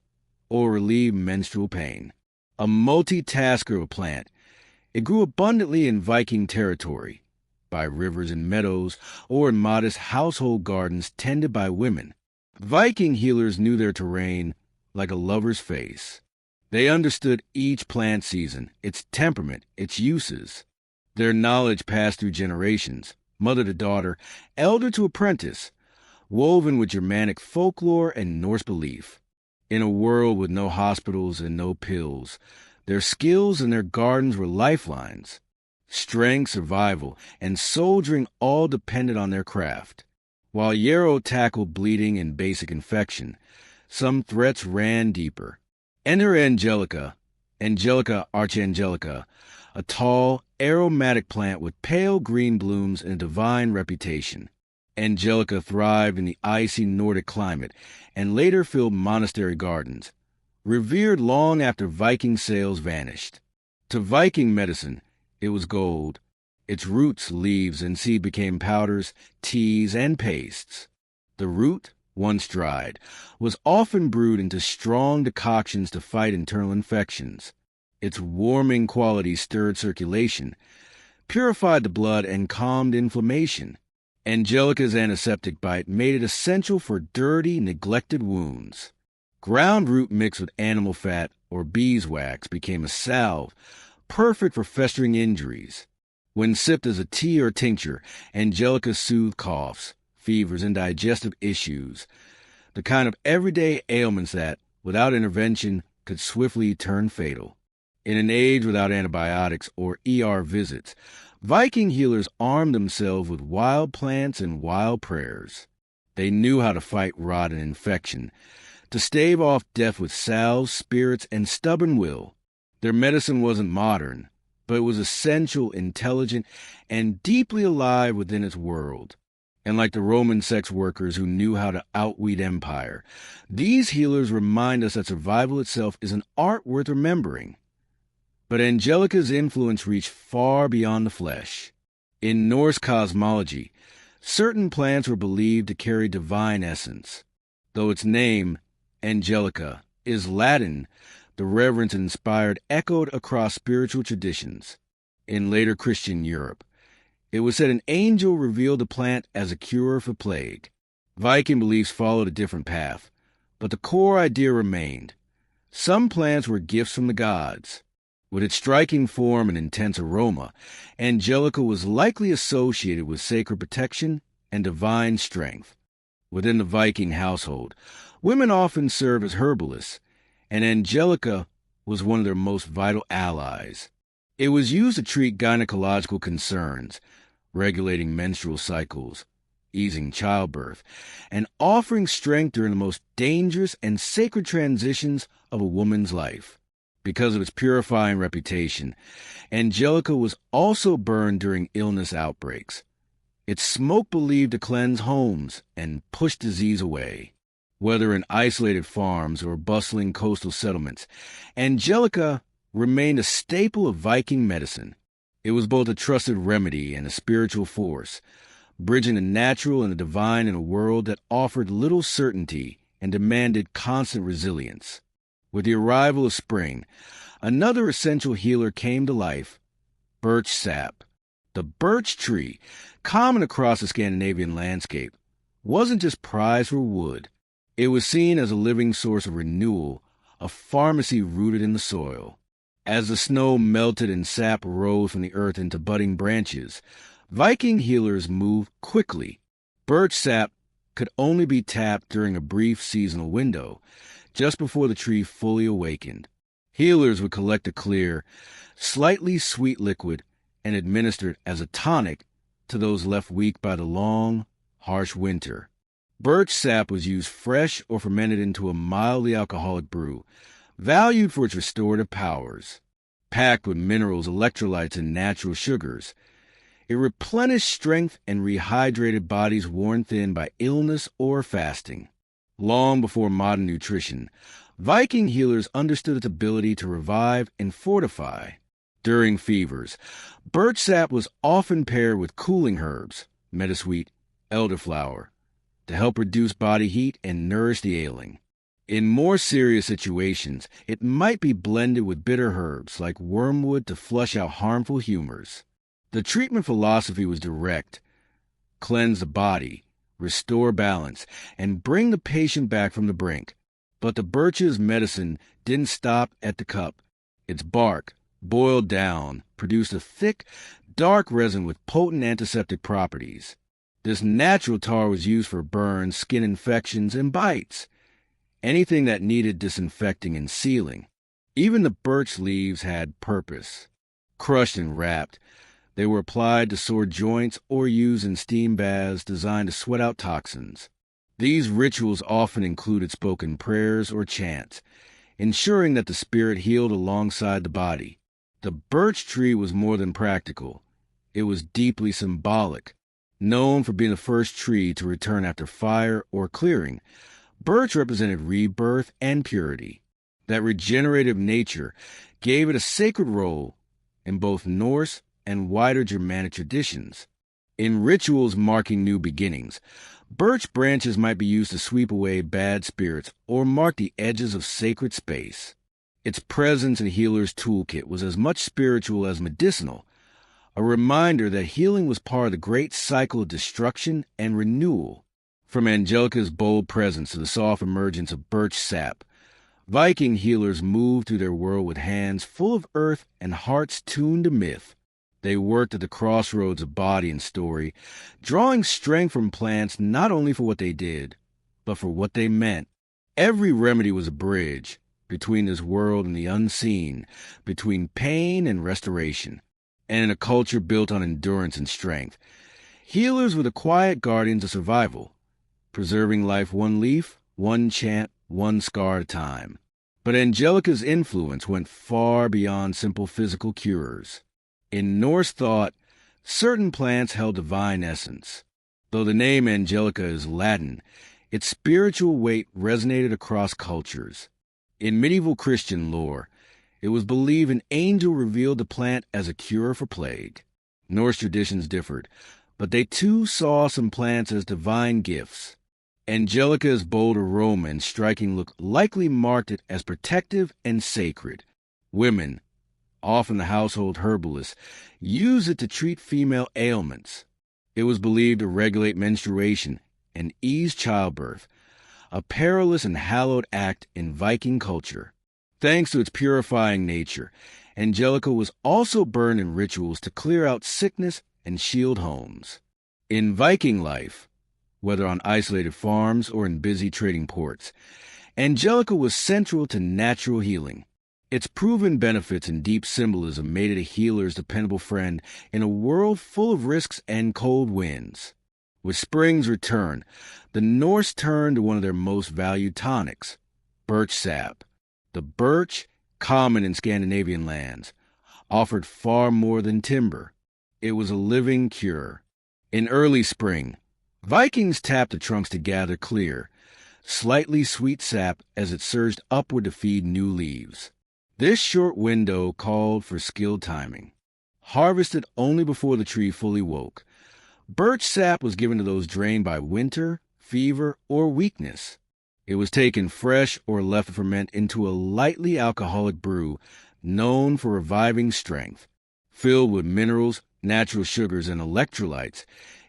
or relieve menstrual pain. A multitasker of a plant, it grew abundantly in Viking territory, by rivers and meadows, or in modest household gardens tended by women. Viking healers knew their terrain like a lover's face. They understood each plant season, its temperament, its uses. Their knowledge passed through generations, mother to daughter, elder to apprentice, woven with Germanic folklore and Norse belief. In a world with no hospitals and no pills, their skills and their gardens were lifelines. Strength, survival, and soldiering all depended on their craft. While yarrow tackled bleeding and basic infection, some threats ran deeper. Enter Angelica archangelica, a tall, aromatic plant with pale green blooms and a divine reputation. Angelica thrived in the icy Nordic climate and later filled monastery gardens, revered long after Viking sails vanished. To Viking medicine, it was gold. Its roots, leaves, and seed became powders, teas, and pastes. The root, once dried, was often brewed into strong decoctions to fight internal infections. Its warming qualities stirred circulation, purified the blood, and calmed inflammation. Angelica's antiseptic bite made it essential for dirty, neglected wounds. Ground root mixed with animal fat or beeswax became a salve, perfect for festering injuries. When sipped as a tea or tincture, Angelica soothed coughs, fevers, and digestive issues, the kind of everyday ailments that, without intervention, could swiftly turn fatal. In an age without antibiotics or ER visits, Viking healers armed themselves with wild plants and wild prayers. They knew how to fight rot and infection, to stave off death with salves, spirits, and stubborn will. Their medicine wasn't modern, but it was essential, intelligent, and deeply alive within its world. And like the Roman sex workers who knew how to outweed empire, these healers remind us that survival itself is an art worth remembering. But Angelica's influence reached far beyond the flesh. In Norse cosmology, certain plants were believed to carry divine essence. Though its name, Angelica, is Latin, the reverence it inspired echoed across spiritual traditions. In later Christian Europe, it was said an angel revealed the plant as a cure for plague. Viking beliefs followed a different path, but the core idea remained. Some plants were gifts from the gods. With its striking form and intense aroma, Angelica was likely associated with sacred protection and divine strength. Within the Viking household, women often served as herbalists, and Angelica was one of their most vital allies. It was used to treat gynecological concerns, regulating menstrual cycles, easing childbirth, and offering strength during the most dangerous and sacred transitions of a woman's life. Because of its purifying reputation, Angelica was also burned during illness outbreaks. Its smoke believed to cleanse homes and push disease away. Whether in isolated farms or bustling coastal settlements, Angelica remained a staple of Viking medicine. It was both a trusted remedy and a spiritual force, bridging the natural and the divine in a world that offered little certainty and demanded constant resilience. With the arrival of spring, another essential healer came to life, birch sap. The birch tree, common across the Scandinavian landscape, wasn't just prized for wood. It was seen as a living source of renewal, a pharmacy rooted in the soil. As the snow melted and sap rose from the earth into budding branches, Viking healers moved quickly. Birch sap could only be tapped during a brief seasonal window, just before the tree fully awakened. Healers would collect a clear, slightly sweet liquid and administer it as a tonic to those left weak by the long, harsh winter. Birch sap was used fresh or fermented into a mildly alcoholic brew, valued for its restorative powers. Packed with minerals, electrolytes, and natural sugars, it replenished strength and rehydrated bodies worn thin by illness or fasting. Long before modern nutrition, Viking healers understood its ability to revive and fortify. During fevers, birch sap was often paired with cooling herbs, meadowsweet, elderflower, to help reduce body heat and nourish the ailing. In more serious situations, it might be blended with bitter herbs like wormwood to flush out harmful humors. The treatment philosophy was direct: cleanse the body, restore balance, and bring the patient back from the brink. But the birch's medicine didn't stop at the cup. Its bark, boiled down, produced a thick, dark resin with potent antiseptic properties. This natural tar was used for burns, skin infections, and bites, anything that needed disinfecting and sealing. Even the birch leaves had purpose. Crushed and wrapped, they were applied to sore joints or used in steam baths designed to sweat out toxins. These rituals often included spoken prayers or chants, ensuring that the spirit healed alongside the body. The birch tree was more than practical. It was deeply symbolic. Known for being the first tree to return after fire or clearing, birch represented rebirth and purity. That regenerative nature gave it a sacred role in both Norse and wider Germanic traditions. In rituals marking new beginnings, birch branches might be used to sweep away bad spirits or mark the edges of sacred space. Its presence in healer's toolkit was as much spiritual as medicinal, a reminder that healing was part of the great cycle of destruction and renewal. From Angelica's bold presence to the soft emergence of birch sap, Viking healers moved through their world with hands full of earth and hearts tuned to myth. They worked at the crossroads of body and story, drawing strength from plants not only for what they did, but for what they meant. Every remedy was a bridge between this world and the unseen, between pain and restoration. And in a culture built on endurance and strength, healers were the quiet guardians of survival, preserving life one leaf, one chant, one scar at a time. But Angelica's influence went far beyond simple physical cures. In Norse thought, certain plants held divine essence. Though the name Angelica is Latin, its spiritual weight resonated across cultures. In medieval Christian lore, it was believed an angel revealed the plant as a cure for plague. Norse traditions differed, but they too saw some plants as divine gifts. Angelica's bold aroma and striking look likely marked it as protective and sacred. Women, often the household herbalists, used it to treat female ailments. It was believed to regulate menstruation and ease childbirth, a perilous and hallowed act in Viking culture. Thanks to its purifying nature, Angelica was also burned in rituals to clear out sickness and shield homes. In Viking life, whether on isolated farms or in busy trading ports, Angelica was central to natural healing. Its proven benefits and deep symbolism made it a healer's dependable friend in a world full of risks and cold winds. With spring's return, the Norse turned to one of their most valued tonics, birch sap. The birch, common in Scandinavian lands, offered far more than timber. It was a living cure. In early spring, Vikings tapped the trunks to gather clear, slightly sweet sap as it surged upward to feed new leaves. This short window called for skilled timing. Harvested only before the tree fully woke, birch sap was given to those drained by winter, fever, or weakness. It was taken fresh or left to ferment into a lightly alcoholic brew known for reviving strength. Filled with minerals, natural sugars, and electrolytes,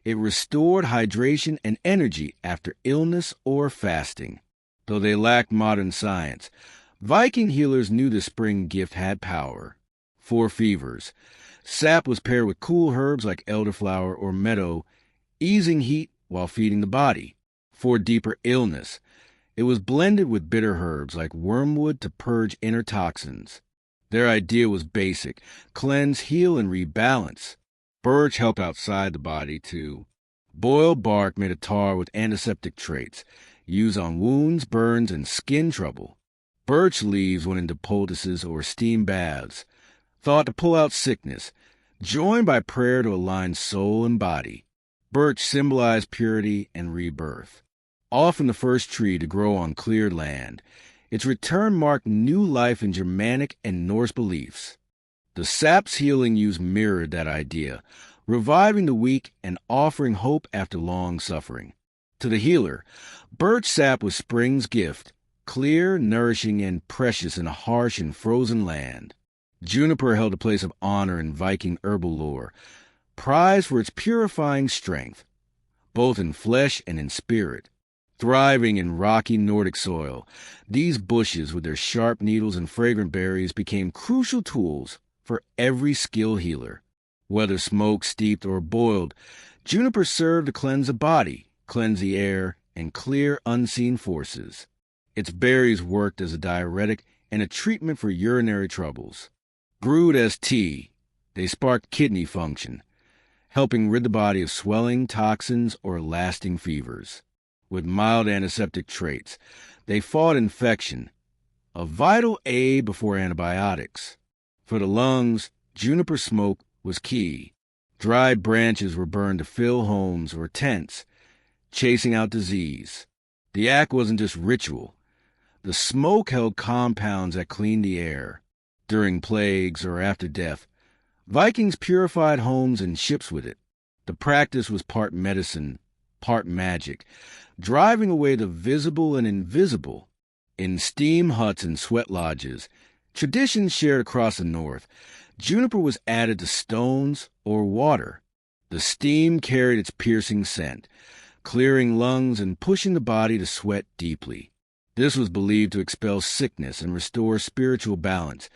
it restored hydration and energy after illness or fasting. Though they lacked modern science, Viking healers knew the spring gift had power. For fevers, sap was paired with cool herbs like elderflower or meadow, easing heat while feeding the body. For deeper illness, it was blended with bitter herbs like wormwood to purge inner toxins. Their idea was basic: cleanse, heal, and rebalance. Birch helped outside the body, too. Boiled bark made a tar with antiseptic traits, used on wounds, burns, and skin trouble. Birch leaves went into poultices or steam baths, thought to pull out sickness, joined by prayer to align soul and body. Birch symbolized purity and rebirth. Often the first tree to grow on cleared land, its return marked new life in Germanic and Norse beliefs. The sap's healing use mirrored that idea, reviving the weak and offering hope after long suffering. To the healer, birch sap was spring's gift, clear, nourishing, and precious in a harsh and frozen land. Juniper held a place of honor in Viking herbal lore, prized for its purifying strength, both in flesh and in spirit. Thriving in rocky Nordic soil, these bushes with their sharp needles and fragrant berries became crucial tools for every skilled healer. Whether smoked, steeped, or boiled, juniper served to cleanse the body, cleanse the air, and clear unseen forces. Its berries worked as a diuretic and a treatment for urinary troubles. Brewed as tea, they sparked kidney function, helping rid the body of swelling, toxins, or lasting fevers. With mild antiseptic traits, they fought infection, a vital aid before antibiotics. For the lungs, juniper smoke was key. Dried branches were burned to fill homes or tents, chasing out disease. The act wasn't just ritual. The smoke held compounds that cleaned the air. During plagues or after death, Vikings purified homes and ships with it. The practice was part medicine, part magic, driving away the visible and invisible. In steam huts and sweat lodges, traditions shared across the north, juniper was added to stones or water. The steam carried its piercing scent, clearing lungs and pushing the body to sweat deeply. This was believed to expel sickness and restore spiritual balance,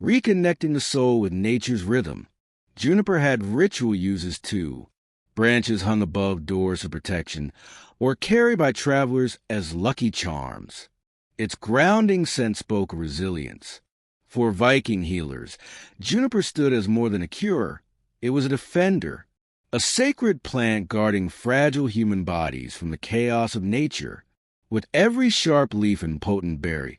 reconnecting the soul with nature's rhythm. Juniper had ritual uses too. Branches hung above doors for protection, or carried by travelers as lucky charms. Its grounding scent spoke of resilience. For Viking healers, juniper stood as more than a cure. It was a defender, a sacred plant guarding fragile human bodies from the chaos of nature. With every sharp leaf and potent berry,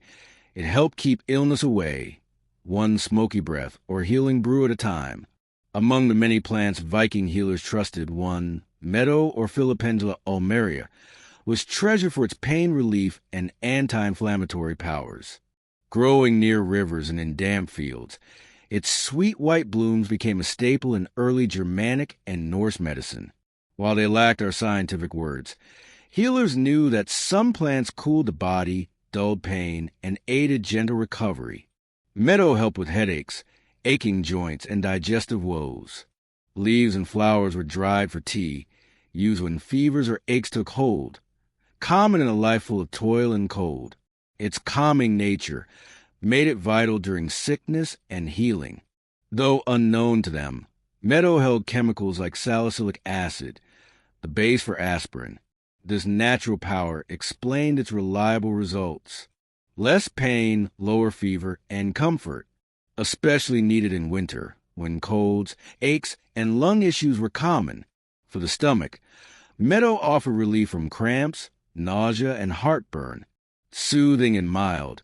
it helped keep illness away, one smoky breath or healing brew at a time. Among the many plants Viking healers trusted, one, Meadow or Filipendula ulmaria, was treasured for its pain relief and anti-inflammatory powers. Growing near rivers and in damp fields, its sweet white blooms became a staple in early Germanic and Norse medicine. While they lacked our scientific words, healers knew that some plants cooled the body, dulled pain, and aided gentle recovery. Meadow helped with headaches, aching joints, and digestive woes. Leaves and flowers were dried for tea, used when fevers or aches took hold, common in a life full of toil and cold. Its calming nature made it vital during sickness and healing. Though unknown to them, Meadow held chemicals like salicylic acid, the base for aspirin. This natural power explained its reliable results. Less pain, lower fever, and comfort, especially needed in winter, when colds, aches, and lung issues were common. For the stomach, Meadow offered relief from cramps, nausea, and heartburn. Soothing and mild,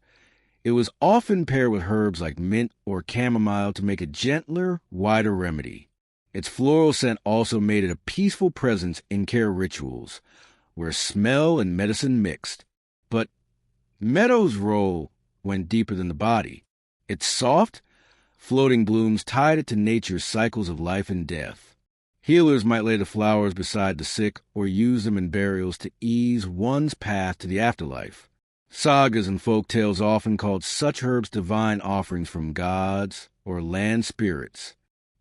it was often paired with herbs like mint or chamomile to make a gentler, wider remedy. Its floral scent also made it a peaceful presence in care rituals, where smell and medicine mixed. But Meadow's role went deeper than the body. Its soft, floating blooms tied it to nature's cycles of life and death. Healers might lay the flowers beside the sick or use them in burials to ease one's path to the afterlife. Sagas and folk tales often called such herbs divine offerings from gods or land spirits.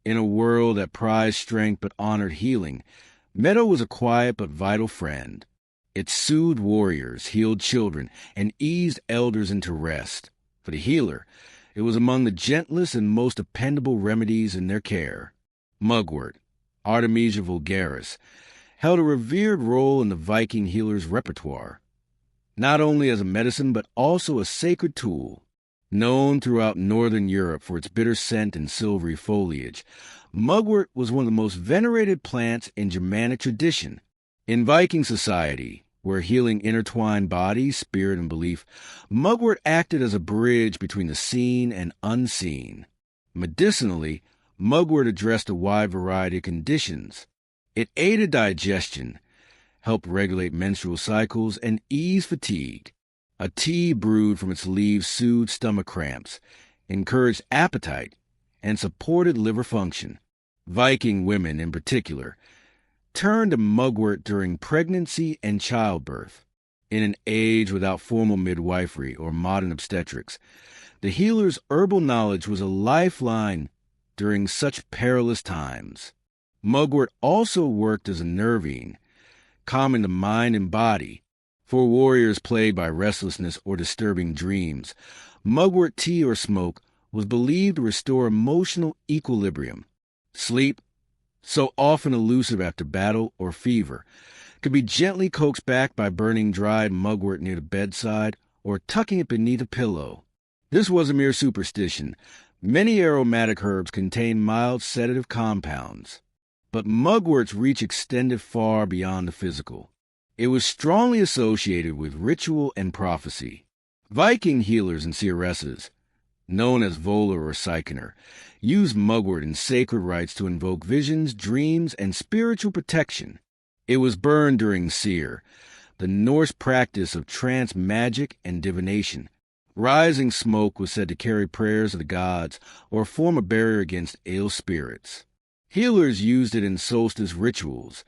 In a world that prized strength but honored healing, Meadow was a quiet but vital friend. It soothed warriors, healed children, and eased elders into rest. For the healer, it was among the gentlest and most dependable remedies in their care. Mugwort, Artemisia vulgaris, held a revered role in the Viking healer's repertoire, not only as a medicine but also a sacred tool. Known throughout northern Europe for its bitter scent and silvery foliage, mugwort was one of the most venerated plants in Germanic tradition. In Viking society, where healing intertwined body, spirit, and belief, mugwort acted as a bridge between the seen and unseen. Medicinally, mugwort addressed a wide variety of conditions. It aided digestion, helped regulate menstrual cycles, and ease fatigue. A tea brewed from its leaves soothed stomach cramps, encouraged appetite, and supported liver function. Viking women, in particular, turned to mugwort during pregnancy and childbirth. In an age without formal midwifery or modern obstetrics, the healer's herbal knowledge was a lifeline during such perilous times. Mugwort also worked as a nervine, calming the mind and body. For warriors plagued by restlessness or disturbing dreams, mugwort tea or smoke was believed to restore emotional equilibrium. Sleep, so often elusive after battle or fever, could be gently coaxed back by burning dried mugwort near the bedside or tucking it beneath a pillow. This wasn't mere superstition. Many aromatic herbs contain mild sedative compounds, but mugwort's reach extended far beyond the physical. It was strongly associated with ritual and prophecy. Viking healers and seeresses, known as Volar or Sikener, used mugwort in sacred rites to invoke visions, dreams, and spiritual protection. It was burned during seer, the Norse practice of trance magic and divination. Rising smoke was said to carry prayers of the gods or form a barrier against ill spirits. Healers used it in solstice rituals,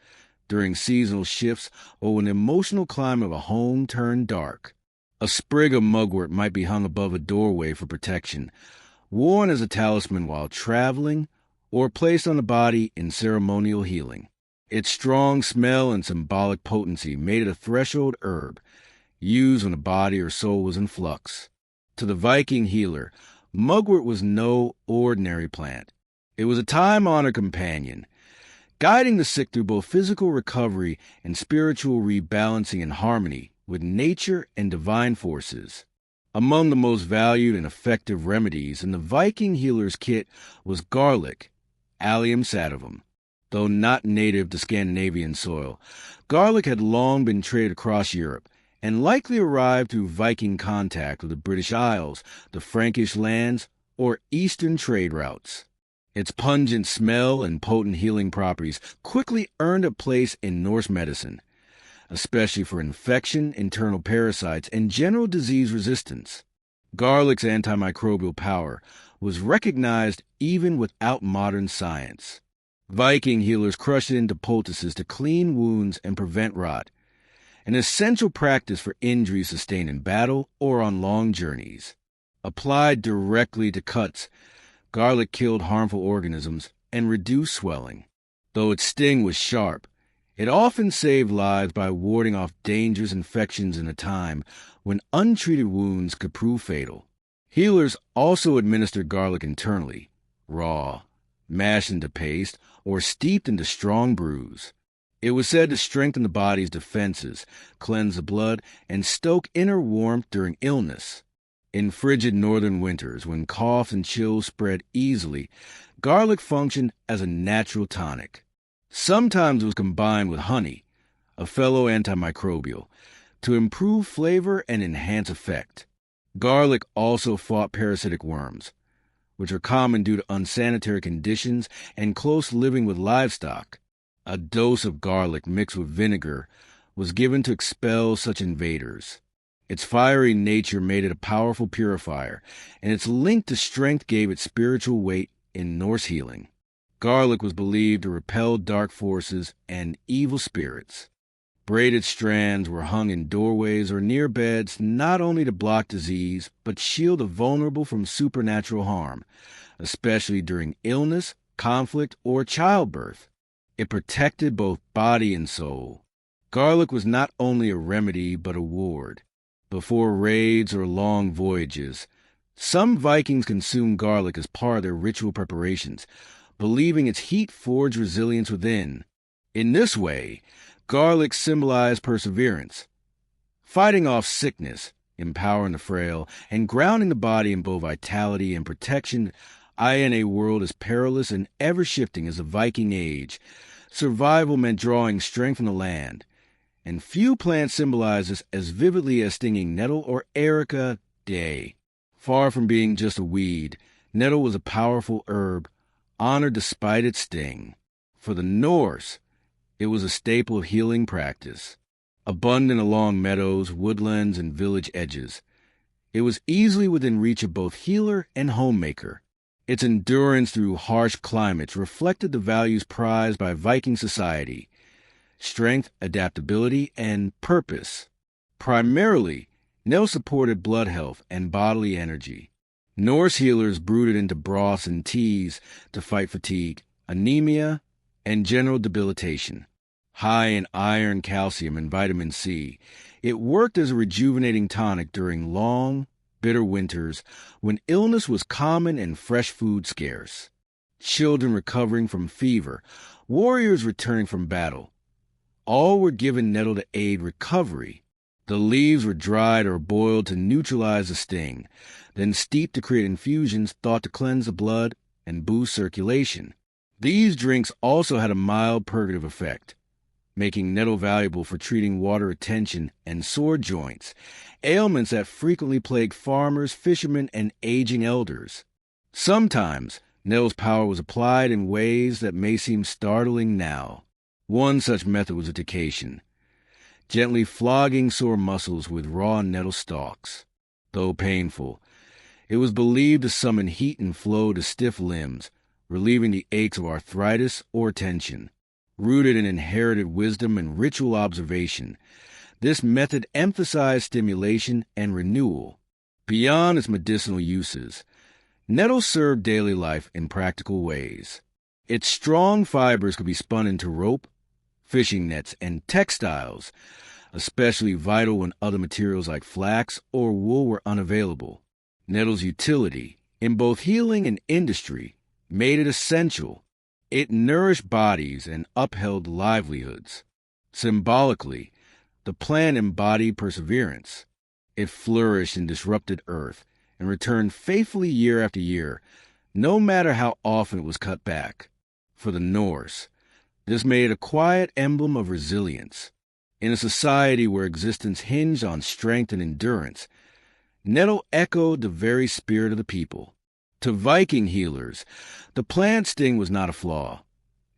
during seasonal shifts, or when the emotional climate of a home turned dark. A sprig of mugwort might be hung above a doorway for protection, worn as a talisman while traveling, or placed on the body in ceremonial healing. Its strong smell and symbolic potency made it a threshold herb, used when the body or soul was in flux. To the Viking healer, mugwort was no ordinary plant. It was a time-honored companion, guiding the sick through both physical recovery and spiritual rebalancing in harmony with nature and divine forces. Among the most valued and effective remedies in the Viking healer's kit was garlic, Allium sativum. Though not native to Scandinavian soil, garlic had long been traded across Europe and likely arrived through Viking contact with the British Isles, the Frankish lands, or eastern trade routes. Its pungent smell and potent healing properties quickly earned a place in Norse medicine, especially for infection, internal parasites, and general disease resistance. Garlic's antimicrobial power was recognized even without modern science. Viking healers crushed it into poultices to clean wounds and prevent rot, an essential practice for injuries sustained in battle or on long journeys. Applied directly to cuts, garlic killed harmful organisms and reduced swelling. Though its sting was sharp, it often saved lives by warding off dangerous infections in a time when untreated wounds could prove fatal. Healers also administered garlic internally, raw, mashed into paste, or steeped into strong brews. It was said to strengthen the body's defenses, cleanse the blood, and stoke inner warmth during illness. In frigid northern winters, when coughs and chills spread easily, garlic functioned as a natural tonic. Sometimes it was combined with honey, a fellow antimicrobial, to improve flavor and enhance effect. Garlic also fought parasitic worms, which are common due to unsanitary conditions and close living with livestock. A dose of garlic mixed with vinegar was given to expel such invaders. Its fiery nature made it a powerful purifier, and its link to strength gave it spiritual weight in Norse healing. Garlic was believed to repel dark forces and evil spirits. Braided strands were hung in doorways or near beds not only to block disease, but shield the vulnerable from supernatural harm, especially during illness, conflict, or childbirth. It protected both body and soul. Garlic was not only a remedy but a ward. Before raids or long voyages, some Vikings consumed garlic as part of their ritual preparations, believing its heat forged resilience within. In this way, garlic symbolized perseverance, fighting off sickness, empowering the frail, and grounding the body in both vitality and protection. In a world as perilous and ever-shifting as the Viking Age, survival meant drawing strength from the land, and few plants symbolize this as vividly as stinging nettle or erica day. Far from being just a weed, nettle was a powerful herb, honored despite its sting. For the Norse, it was a staple of healing practice. Abundant along meadows, woodlands, and village edges, it was easily within reach of both healer and homemaker. Its endurance through harsh climates reflected the values prized by Viking society: strength, adaptability, and purpose. Primarily, nettle supported blood health and bodily energy. Norse healers brewed it into broths and teas to fight fatigue, anemia, and general debilitation. High in iron, calcium, and vitamin C, it worked as a rejuvenating tonic during long, bitter winters when illness was common and fresh food scarce. Children recovering from fever, warriors returning from battle, all were given nettle to aid recovery. The leaves were dried or boiled to neutralize the sting, then steeped to create infusions thought to cleanse the blood and boost circulation. These drinks also had a mild purgative effect, making nettle valuable for treating water retention and sore joints, ailments that frequently plagued farmers, fishermen, and aging elders. Sometimes, nettle's power was applied in ways that may seem startling now. One such method was etication, gently flogging sore muscles with raw nettle stalks. Though painful, it was believed to summon heat and flow to stiff limbs, relieving the aches of arthritis or tension. Rooted in inherited wisdom and ritual observation, this method emphasized stimulation and renewal. Beyond its medicinal uses, nettle served daily life in practical ways. Its strong fibers could be spun into rope, fishing nets, and textiles, especially vital when other materials like flax or wool were unavailable. Nettle's utility, in both healing and industry, made it essential. It nourished bodies and upheld livelihoods. Symbolically, the plant embodied perseverance. It flourished in disrupted earth and returned faithfully year after year, no matter how often it was cut back. For the Norse, this made it a quiet emblem of resilience. In a society where existence hinged on strength and endurance, nettle echoed the very spirit of the people. To Viking healers, the plant sting was not a flaw.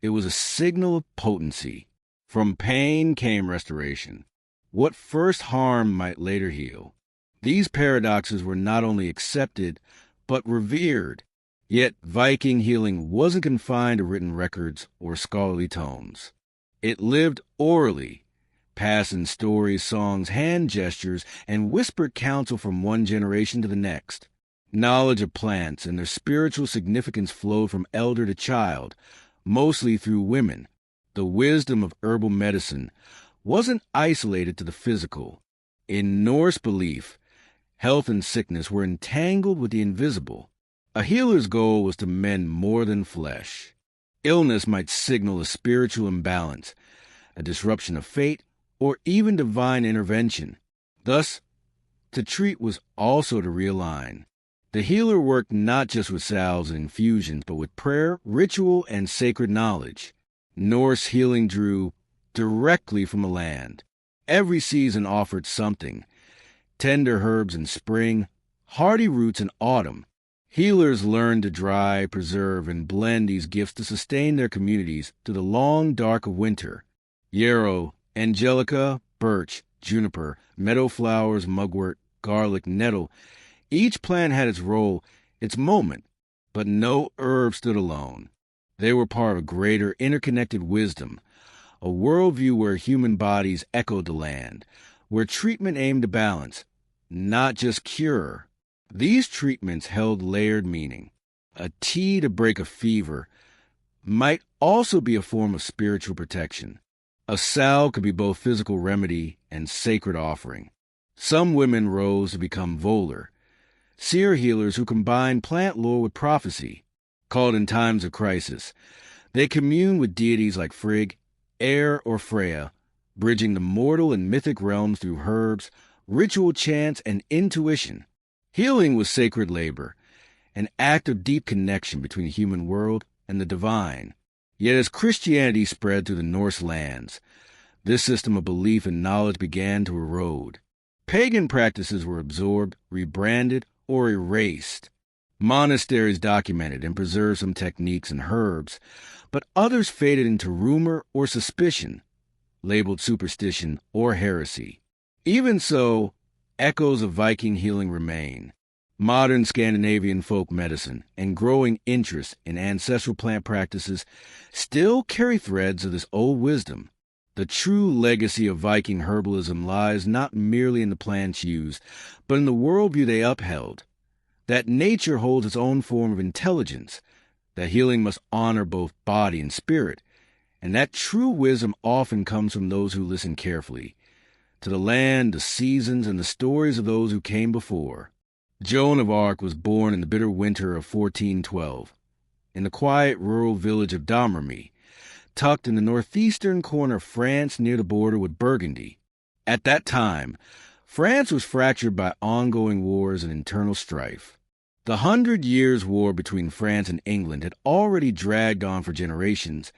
It was a signal of potency. From pain came restoration. What first harmed might later heal. These paradoxes were not only accepted, but revered. Yet Viking healing wasn't confined to written records or scholarly tomes. It lived orally, passed in stories, songs, hand gestures, and whispered counsel from one generation to the next. Knowledge of plants and their spiritual significance flowed from elder to child, mostly through women. The wisdom of herbal medicine wasn't isolated to the physical. In Norse belief, health and sickness were entangled with the invisible. A healer's goal was to mend more than flesh. Illness might signal a spiritual imbalance, a disruption of fate, or even divine intervention. Thus, to treat was also to realign. The healer worked not just with salves and infusions, but with prayer, ritual, and sacred knowledge. Norse healing drew directly from the land. Every season offered something: tender herbs in spring, hardy roots in autumn. Healers learned to dry, preserve, and blend these gifts to sustain their communities through the long dark of winter. Yarrow, angelica, birch, juniper, meadow flowers, mugwort, garlic, nettle, each plant had its role, its moment, but no herb stood alone. They were part of a greater interconnected wisdom, a worldview where human bodies echoed the land, where treatment aimed to balance, not just cure. These treatments held layered meaning. A tea to break a fever might also be a form of spiritual protection. A salve could be both physical remedy and sacred offering. Some women rose to become volar, seer healers who combined plant lore with prophecy. Called in times of crisis, they commune with deities like Frigg, Air, or Freya, bridging the mortal and mythic realms through herbs, ritual chants, and intuition. Healing was sacred labor, an act of deep connection between the human world and the divine. Yet as Christianity spread through the Norse lands, this system of belief and knowledge began to erode. Pagan practices were absorbed, rebranded, or erased. Monasteries documented and preserved some techniques and herbs, but others faded into rumor or suspicion, labeled superstition or heresy. Even so, echoes of Viking healing remain. Modern Scandinavian folk medicine and growing interest in ancestral plant practices still carry threads of this old wisdom. The true legacy of Viking herbalism lies not merely in the plants used, but in the worldview they upheld. That nature holds its own form of intelligence, that healing must honor both body and spirit, and that true wisdom often comes from those who listen carefully to the land, the seasons, and the stories of those who came before. Joan of Arc was born in the bitter winter of 1412, in the quiet rural village of Domremy, tucked in the northeastern corner of France near the border with Burgundy. At that time, France was fractured by ongoing wars and internal strife. The 100 Years' War between France and England had already dragged on for generations,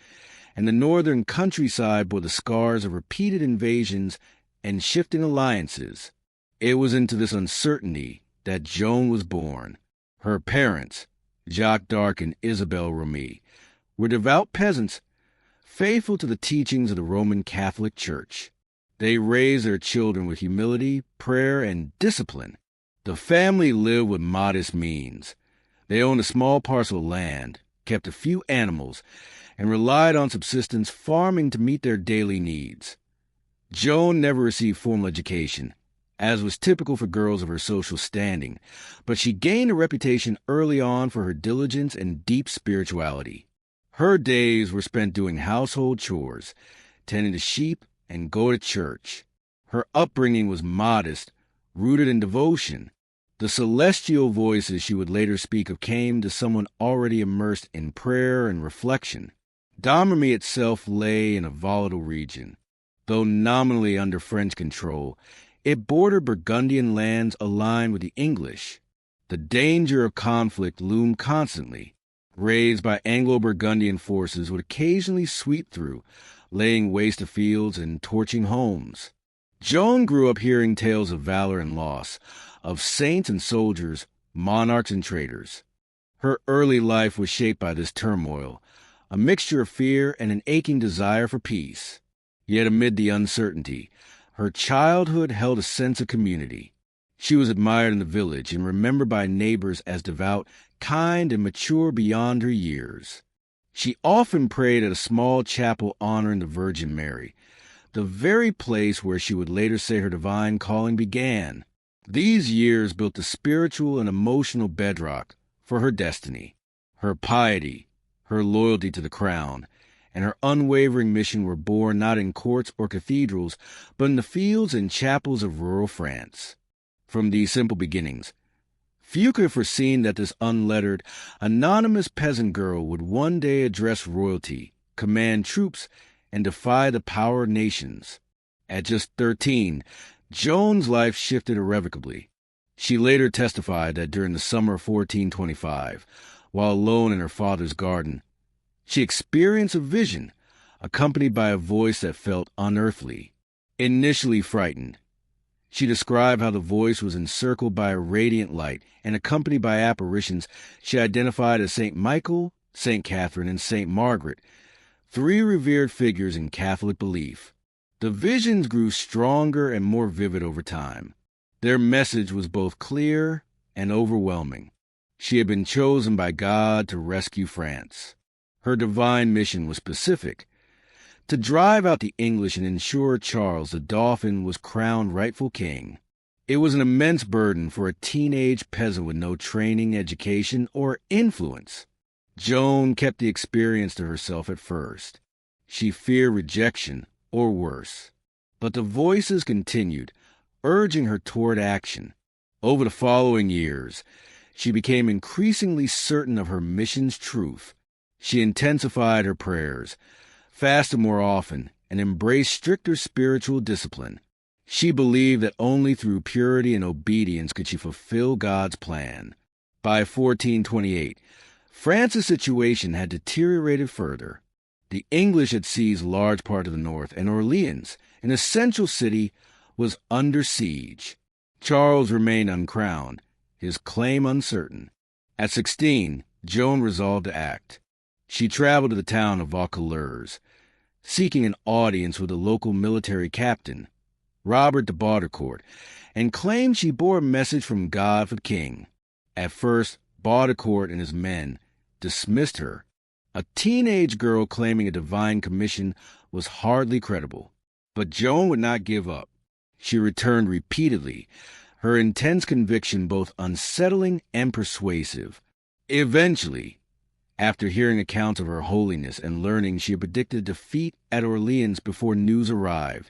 and the northern countryside bore the scars of repeated invasions and shifting alliances. It was into this uncertainty that Joan was born. Her parents, Jacques d'Arc and Isabelle Romee, were devout peasants, faithful to the teachings of the Roman Catholic Church. They raised their children with humility, prayer, and discipline. The family lived with modest means. They owned a small parcel of land, kept a few animals, and relied on subsistence farming to meet their daily needs. Joan never received formal education, as was typical for girls of her social standing, but she gained a reputation early on for her diligence and deep spirituality. Her days were spent doing household chores, tending to sheep, and go to church. Her upbringing was modest, rooted in devotion. The celestial voices she would later speak of came to someone already immersed in prayer and reflection. Domremy itself lay in a volatile region. Though nominally under French control, it bordered Burgundian lands aligned with the English. The danger of conflict loomed constantly. Raids by Anglo-Burgundian forces would occasionally sweep through, laying waste to fields and torching homes. Joan grew up hearing tales of valor and loss, of saints and soldiers, monarchs and traitors. Her early life was shaped by this turmoil, a mixture of fear and an aching desire for peace. Yet amid the uncertainty, her childhood held a sense of community. She was admired in the village and remembered by neighbors as devout, kind, and mature beyond her years. She often prayed at a small chapel honoring the Virgin Mary, the very place where she would later say her divine calling began. These years built the spiritual and emotional bedrock for her destiny. Her piety, her loyalty to the crown, and her unwavering mission were born not in courts or cathedrals, but in the fields and chapels of rural France. From these simple beginnings, few could have foreseen that this unlettered, anonymous peasant girl would one day address royalty, command troops, and defy the power of nations. At just 13, Joan's life shifted irrevocably. She later testified that during the summer of 1425, while alone in her father's garden, she experienced a vision, accompanied by a voice that felt unearthly. Initially frightened, she described how the voice was encircled by a radiant light and accompanied by apparitions she identified as St. Michael, St. Catherine, and St. Margaret, 3 revered figures in Catholic belief. The visions grew stronger and more vivid over time. Their message was both clear and overwhelming. She had been chosen by God to rescue France. Her divine mission was specific: to drive out the English and ensure Charles the Dauphin was crowned rightful king. It was an immense burden for a teenage peasant with no training, education, or influence. Joan kept the experience to herself at first. She feared rejection, or worse. But the voices continued, urging her toward action. Over the following years, she became increasingly certain of her mission's truth. She intensified her prayers, fasted more often, and embraced stricter spiritual discipline. She believed that only through purity and obedience could she fulfill God's plan. By 1428, France's situation had deteriorated further. The English had seized large part of the north, and Orleans, an essential city, was under siege. Charles remained uncrowned, his claim uncertain. At 16, Joan resolved to act. She traveled to the town of Vaucouleurs, seeking an audience with a local military captain, Robert de Baudricourt, and claimed she bore a message from God for the king. At first, Baudricourt and his men dismissed her. A teenage girl claiming a divine commission was hardly credible. But Joan would not give up. She returned repeatedly, her intense conviction both unsettling and persuasive. Eventually, after hearing accounts of her holiness and learning she had predicted defeat at Orleans before news arrived,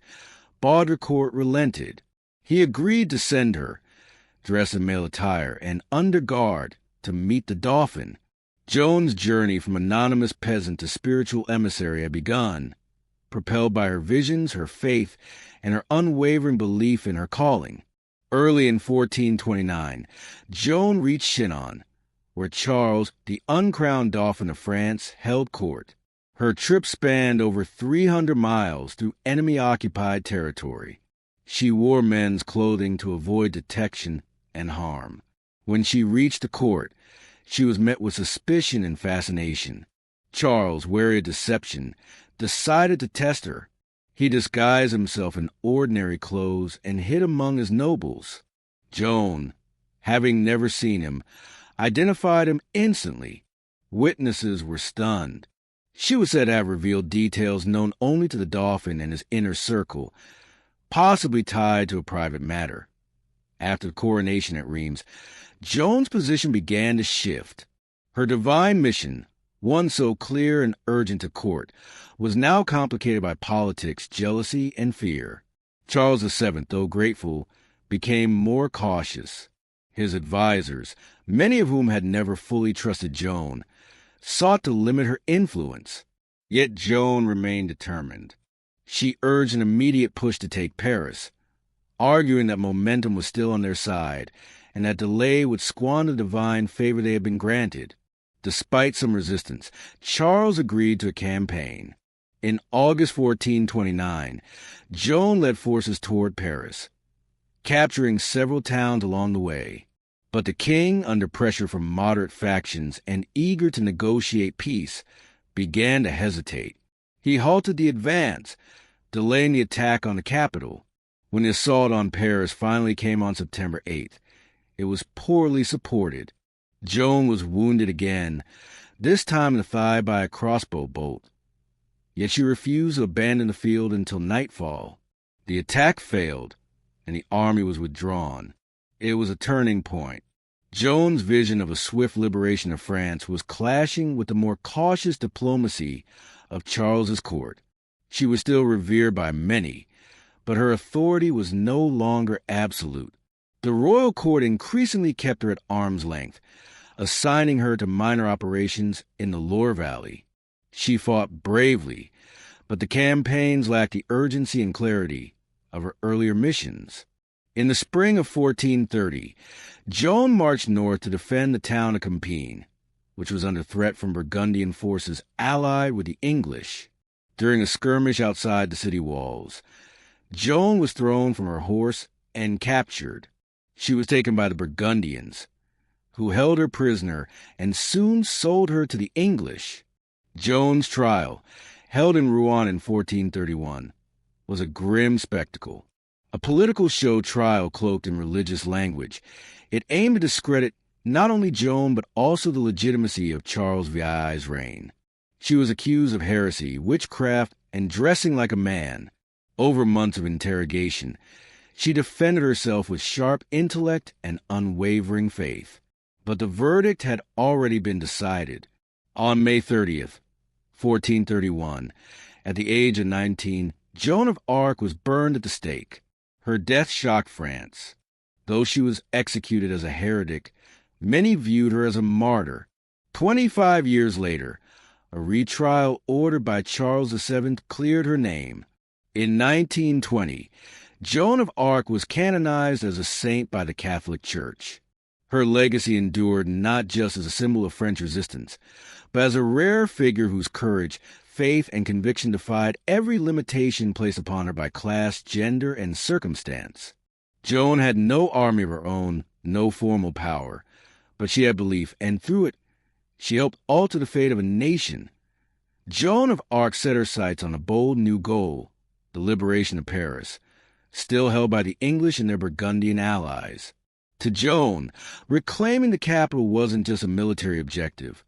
Baudricourt relented. He agreed to send her, dressed in male attire and under guard, to meet the Dauphin. Joan's journey from anonymous peasant to spiritual emissary had begun, propelled by her visions, her faith, and her unwavering belief in her calling. Early in 1429, Joan reached Chinon, where Charles, the uncrowned Dauphin of France, held court. Her trip spanned over 300 miles through enemy-occupied territory. She wore men's clothing to avoid detection and harm. When she reached the court, she was met with suspicion and fascination. Charles, wary of deception, decided to test her. He disguised himself in ordinary clothes and hid among his nobles. Joan, having never seen him, identified him instantly. Witnesses were stunned. She was said to have revealed details known only to the Dauphin and his inner circle, possibly tied to a private matter. After the coronation at Reims, Joan's position began to shift. Her divine mission, one so clear and urgent to court, was now complicated by politics, jealousy, and fear. Charles VII, though grateful, became more cautious. His advisers, many of whom had never fully trusted Joan, sought to limit her influence. Yet Joan remained determined. She urged an immediate push to take Paris, arguing that momentum was still on their side and that delay would squander the divine favor they had been granted. Despite some resistance, Charles agreed to a campaign. In August 1429, Joan led forces toward Paris, capturing several towns along the way. But the king, under pressure from moderate factions and eager to negotiate peace, began to hesitate. He halted the advance, delaying the attack on the capital. When the assault on Paris finally came on September 8th, it was poorly supported. Joan was wounded again, this time in the thigh by a crossbow bolt. Yet she refused to abandon the field until nightfall. The attack failed, and the army was withdrawn. It was a turning point. Joan's vision of a swift liberation of France was clashing with the more cautious diplomacy of Charles's court. She was still revered by many, but her authority was no longer absolute. The royal court increasingly kept her at arm's length, assigning her to minor operations in the Loire Valley. She fought bravely, but the campaigns lacked the urgency and clarity of her earlier missions. In the spring of 1430, Joan marched north to defend the town of Compiègne, which was under threat from Burgundian forces allied with the English. During a skirmish outside the city walls, Joan was thrown from her horse and captured. She was taken by the Burgundians, who held her prisoner and soon sold her to the English. Joan's trial, held in Rouen in 1431, was a grim spectacle. A political show trial cloaked in religious language. It aimed to discredit not only Joan but also the legitimacy of Charles VI's reign. She was accused of heresy, witchcraft, and dressing like a man. Over months of interrogation, she defended herself with sharp intellect and unwavering faith. But the verdict had already been decided. On May 30th, 1431, at the age of 19, Joan of Arc was burned at the stake. Her death shocked France. Though she was executed as a heretic, many viewed her as a martyr. 25 years later, a retrial ordered by Charles VII cleared her name. In 1920, Joan of Arc was canonized as a saint by the Catholic Church. Her legacy endured not just as a symbol of French resistance, but as a rare figure whose courage, faith, and conviction defied every limitation placed upon her by class, gender, and circumstance. Joan had no army of her own, no formal power, but she had belief, and through it, she helped alter the fate of a nation. Joan of Arc set her sights on a bold new goal, the liberation of Paris, still held by the English and their Burgundian allies. To Joan, reclaiming the capital wasn't just a military objective.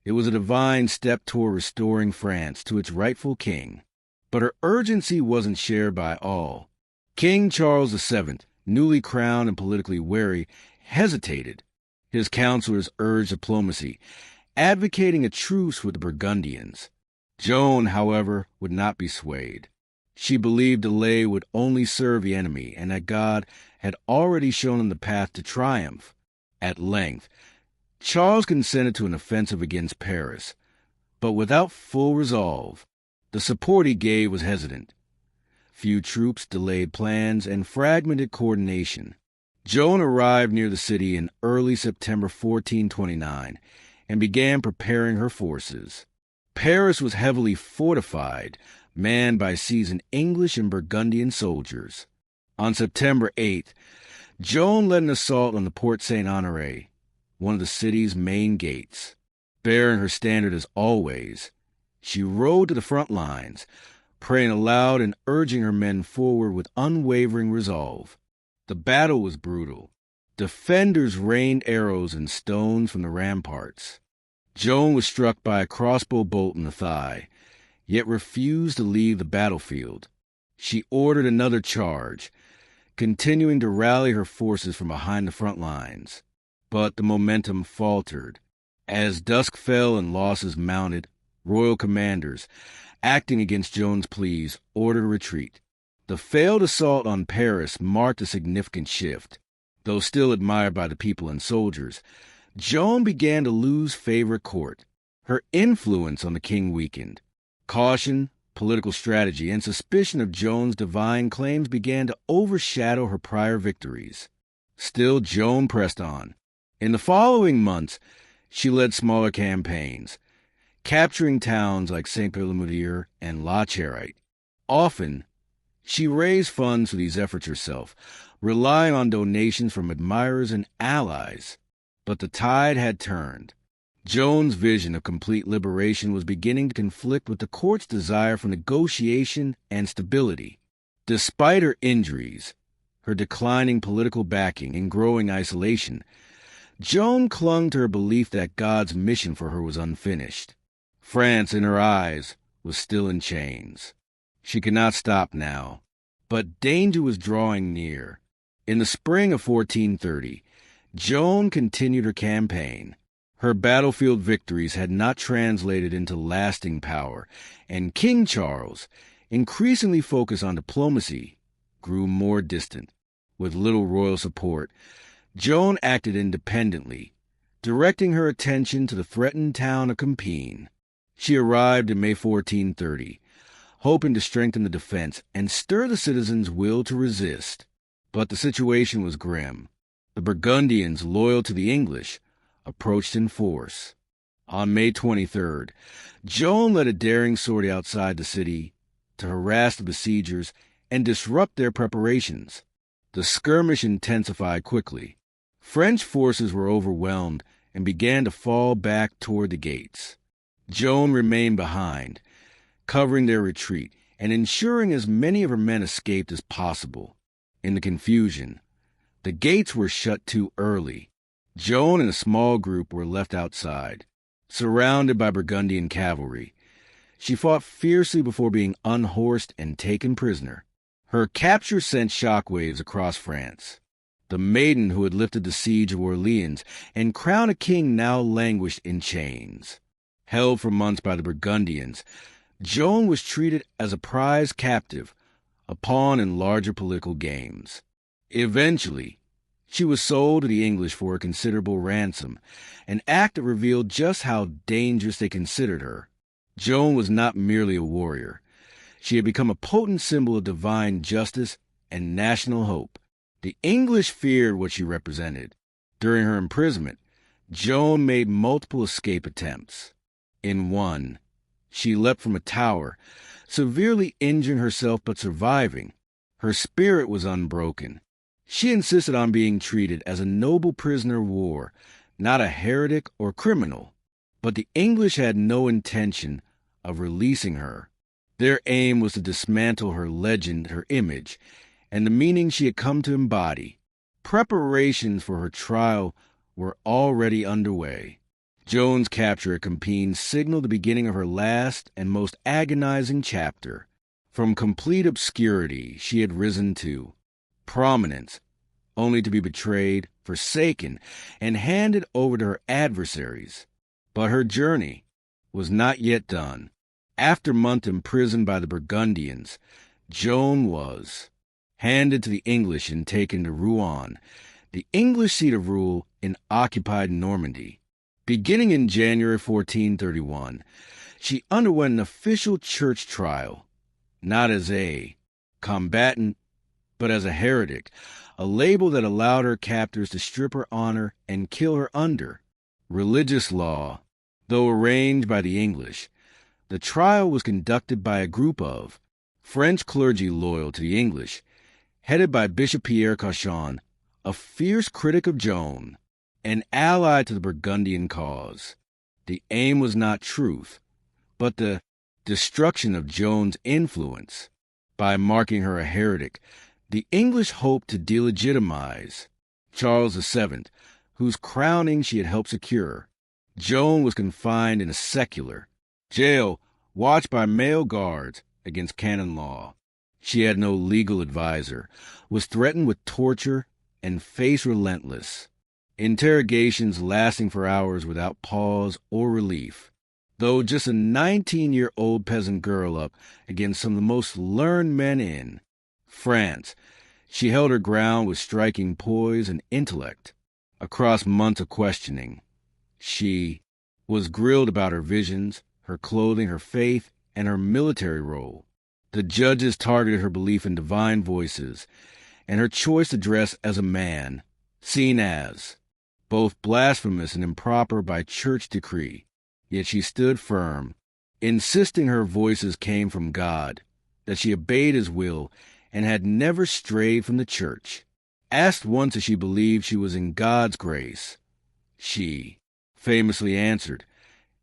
It was a divine step toward restoring France to its rightful king. But her urgency wasn't shared by all. King Charles VII, newly crowned and politically wary, hesitated. His counselors urged diplomacy, advocating a truce with the Burgundians. Joan, however, would not be swayed. She believed delay would only serve the enemy, and that God had already shown him the path to triumph. At length, Charles consented to an offensive against Paris, but without full resolve. The support he gave was hesitant. Few troops, delayed plans, and fragmented coordination. Joan arrived near the city in early September 1429 and began preparing her forces. Paris was heavily fortified, manned by seasoned English and Burgundian soldiers. On September 8th, Joan led an assault on the Porte Saint-Honoré, one of the city's main gates. Bearing her standard as always, she rode to the front lines, praying aloud and urging her men forward with unwavering resolve. The battle was brutal. Defenders rained arrows and stones from the ramparts. Joan was struck by a crossbow bolt in the thigh, yet refused to leave the battlefield. She ordered another charge, continuing to rally her forces from behind the front lines. But the momentum faltered. As dusk fell and losses mounted, royal commanders, acting against Joan's pleas, ordered a retreat. The failed assault on Paris marked a significant shift. Though still admired by the people and soldiers, Joan began to lose favor at court. Her influence on the king weakened. Caution, political strategy, and suspicion of Joan's divine claims began to overshadow her prior victories. Still, Joan pressed on. In the following months, she led smaller campaigns, capturing towns like Saint-Pélamour and La Chérite. Often, she raised funds for these efforts herself, relying on donations from admirers and allies. But the tide had turned. Joan's vision of complete liberation was beginning to conflict with the court's desire for negotiation and stability. Despite her injuries, her declining political backing, and growing isolation, Joan clung to her belief that God's mission for her was unfinished. France, in her eyes, was still in chains. She could not stop now, but danger was drawing near. In the spring of 1430, Joan continued her campaign. Her battlefield victories had not translated into lasting power, and King Charles, increasingly focused on diplomacy, grew more distant. With little royal support, Joan acted independently, directing her attention to the threatened town of Compiègne. She arrived in May 1430, hoping to strengthen the defense and stir the citizens' will to resist. But the situation was grim. The Burgundians, loyal to the English, approached in force. On May 23rd, Joan led a daring sortie outside the city to harass the besiegers and disrupt their preparations. The skirmish intensified quickly. French forces were overwhelmed and began to fall back toward the gates. Joan remained behind, covering their retreat and ensuring as many of her men escaped as possible. In the confusion, the gates were shut too early. Joan and a small group were left outside, surrounded by Burgundian cavalry. She fought fiercely before being unhorsed and taken prisoner. Her capture sent shockwaves across France. The maiden who had lifted the siege of Orleans and crowned a king now languished in chains. Held for months by the Burgundians, Joan was treated as a prize captive, a pawn in larger political games. Eventually, she was sold to the English for a considerable ransom, an act that revealed just how dangerous they considered her. Joan was not merely a warrior. She had become a potent symbol of divine justice and national hope. The English feared what she represented. During her imprisonment, Joan made multiple escape attempts. In one, she leapt from a tower, severely injuring herself but surviving. Her spirit was unbroken. She insisted on being treated as a noble prisoner of war, not a heretic or criminal. But the English had no intention of releasing her. Their aim was to dismantle her legend, her image, and the meaning she had come to embody. Preparations for her trial were already underway. Joan's capture at Compiègne signaled the beginning of her last and most agonizing chapter. From complete obscurity, she had risen to prominence, only to be betrayed, forsaken, and handed over to her adversaries. But her journey was not yet done. After months imprisoned by the Burgundians, Joan was handed to the English and taken to Rouen, the English seat of rule in occupied Normandy. Beginning in January 1431, she underwent an official church trial, not as a combatant, but as a heretic, a label that allowed her captors to strip her honor and kill her under religious law. Though arranged by the English, the trial was conducted by a group of French clergy loyal to the English, headed by Bishop Pierre Cauchon, a fierce critic of Joan, an ally to the Burgundian cause. The aim was not truth, but the destruction of Joan's influence. By marking her a heretic, the English hoped to delegitimize Charles VII, whose crowning she had helped secure. Joan was confined in a secular jail watched by male guards against canon law. She had no legal advisor, was threatened with torture, and faced relentless interrogations lasting for hours without pause or relief. Though just a 19-year-old peasant girl up against some of the most learned men in France, she held her ground with striking poise and intellect. Across months of questioning, she was grilled about her visions, her clothing, her faith, and her military role. The judges targeted her belief in divine voices and her choice to dress as a man, seen as both blasphemous and improper by church decree. Yet she stood firm, insisting her voices came from God, that she obeyed his will and had never strayed from the church. Asked once if she believed she was in God's grace, she famously answered,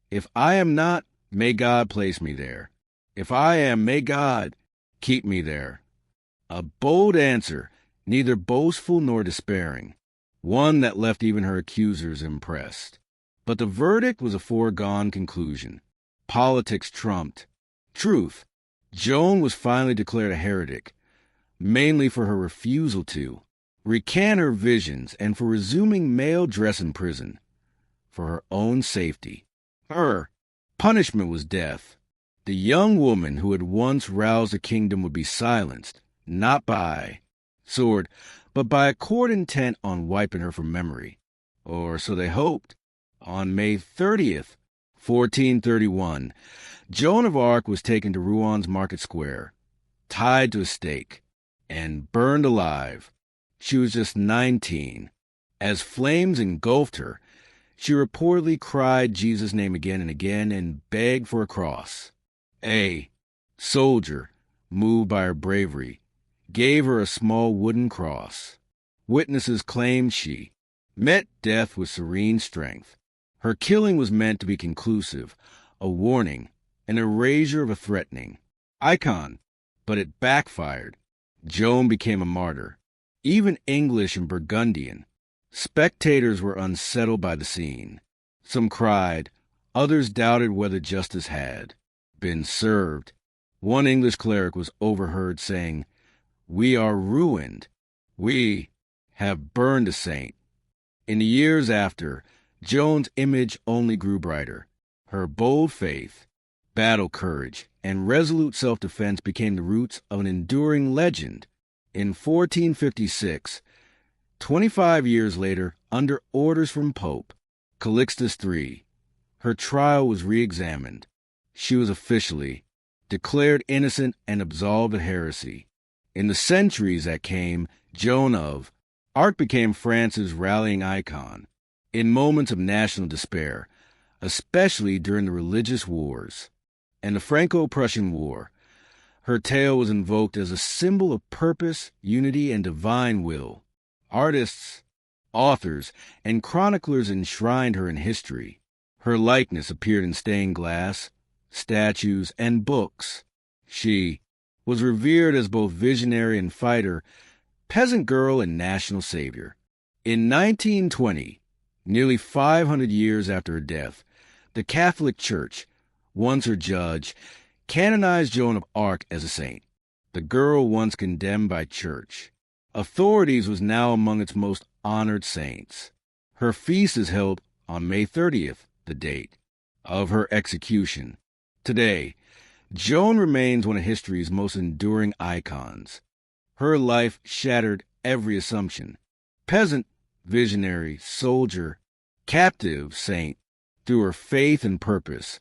"If I am not, may God place me there. If I am, may God keep me there." A bold answer, neither boastful nor despairing, one that left even her accusers impressed. But the verdict was a foregone conclusion. Politics trumped truth. Joan was finally declared a heretic, mainly for her refusal to recant her visions and for resuming male dress in prison. For her own safety, her punishment was death. The young woman who had once roused the kingdom would be silenced, not by sword, but by a court intent on wiping her from memory. Or so they hoped. On May 30th, 1431, Joan of Arc was taken to Rouen's market square, tied to a stake, and burned alive. She was just 19. As flames engulfed her, she reportedly cried Jesus' name again and again and begged for a cross. A soldier, moved by her bravery, gave her a small wooden cross. Witnesses claimed she met death with serene strength. Her killing was meant to be conclusive, a warning, an erasure of a threatening icon, but it backfired. Joan became a martyr. Even English and Burgundian spectators were unsettled by the scene. Some cried, others doubted whether justice had been served. One English cleric was overheard saying, "We are ruined. We have burned a saint." In the years after, Joan's image only grew brighter. Her bold faith, battle courage, and resolute self-defense became the roots of an enduring legend. In 1456, 25 years later, under orders from Pope Calixtus III, her trial was re-examined. She was officially declared innocent and absolved of heresy. In the centuries that came, Joan of Arc became France's rallying icon. In moments of national despair, especially during the religious wars and the Franco-Prussian War, her tale was invoked as a symbol of purpose, unity, and divine will. Artists, authors, and chroniclers enshrined her in history. Her likeness appeared in stained glass, statues, and books. She was revered as both visionary and fighter, peasant girl and national savior. In 1920, nearly 500 years after her death, the Catholic Church, once her judge, canonized Joan of Arc as a saint. The girl once condemned by church authorities was now among its most honored saints. Her feast is held on May 30th, the date of her execution. Today, Joan remains one of history's most enduring icons. Her life shattered every assumption. Peasant, visionary, soldier, captive, saint. Through her faith and purpose,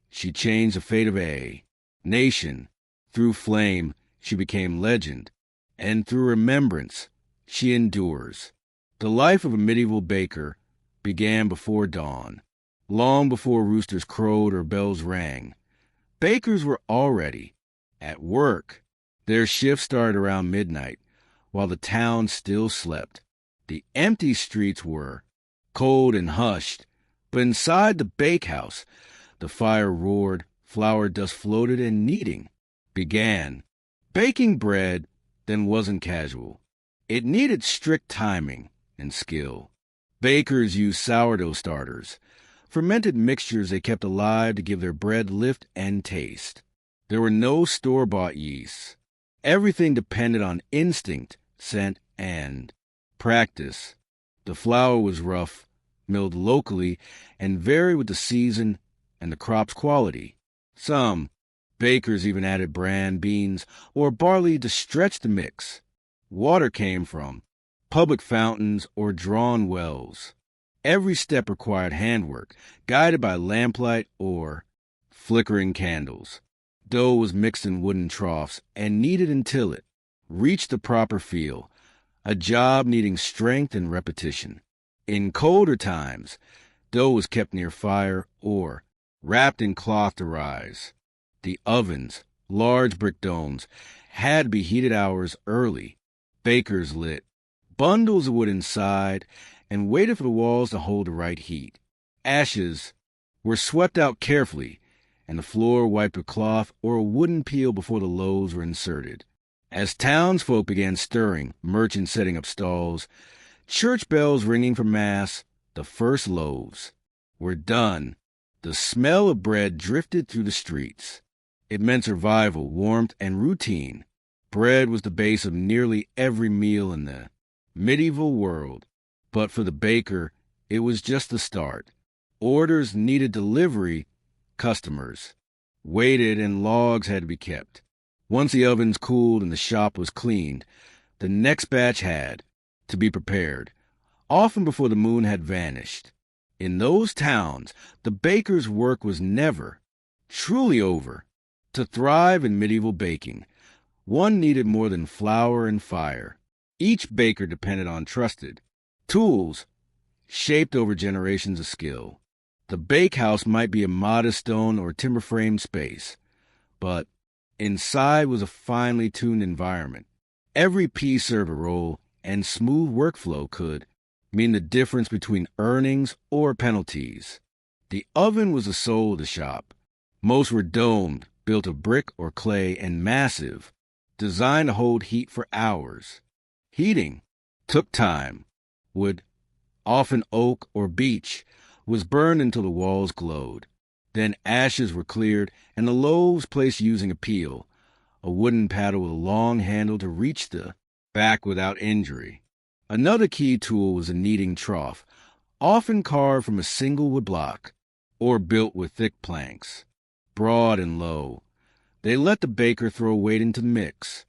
she changed the fate of a nation. Through flame, she became legend. And through remembrance, she endures. The life of a medieval baker began before dawn, long before roosters crowed or bells rang. Bakers were already at work. Their shift started around midnight, while the town still slept. The empty streets were cold and hushed, but inside the bakehouse, the fire roared, flour dust floated, and kneading began. Baking bread then wasn't casual. It needed strict timing and skill. Bakers used sourdough starters, fermented mixtures they kept alive to give their bread lift and taste. There were no store-bought yeasts. Everything depended on instinct, scent, and practice. The flour was rough, milled locally, and varied with the season and the crop's quality. Some bakers even added bran, beans, or barley to stretch the mix. Water came from public fountains or drawn wells. Every step required handwork, guided by lamplight or flickering candles. Dough was mixed in wooden troughs and kneaded until it reached the proper feel, a job needing strength and repetition. In colder times, dough was kept near fire or wrapped in cloth to rise. The ovens, large brick domes, had to be heated hours early. Bakers lit bundles of wood inside and waited for the walls to hold the right heat. Ashes were swept out carefully, and the floor wiped with cloth or a wooden peel before the loaves were inserted. As townsfolk began stirring, merchants setting up stalls, church bells ringing for Mass, the first loaves were done. The smell of bread drifted through the streets. It meant survival, warmth, and routine. Bread was the base of nearly every meal in the medieval world. But for the baker, it was just the start. Orders needed delivery, customers waited, and logs had to be kept. Once the ovens cooled and the shop was cleaned, the next batch had to be prepared, often before the moon had vanished. In those towns, the baker's work was never truly over. To thrive in medieval baking, one needed more than flour and fire. Each baker depended on trusted tools shaped over generations of skill. The bakehouse might be a modest stone or timber-framed space, but inside was a finely tuned environment. Every piece served a role, and smooth workflow could mean the difference between earnings or penalties. The oven was the soul of the shop. Most were domed, built of brick or clay, and massive, designed to hold heat for hours. Heating took time. Wood, often oak or beech, was burned until the walls glowed. Then ashes were cleared and the loaves placed using a peel, a wooden paddle with a long handle to reach the back without injury. Another key tool was a kneading trough, often carved from a single wood block or built with thick planks. broad and low. They let the baker throw weight into the mix.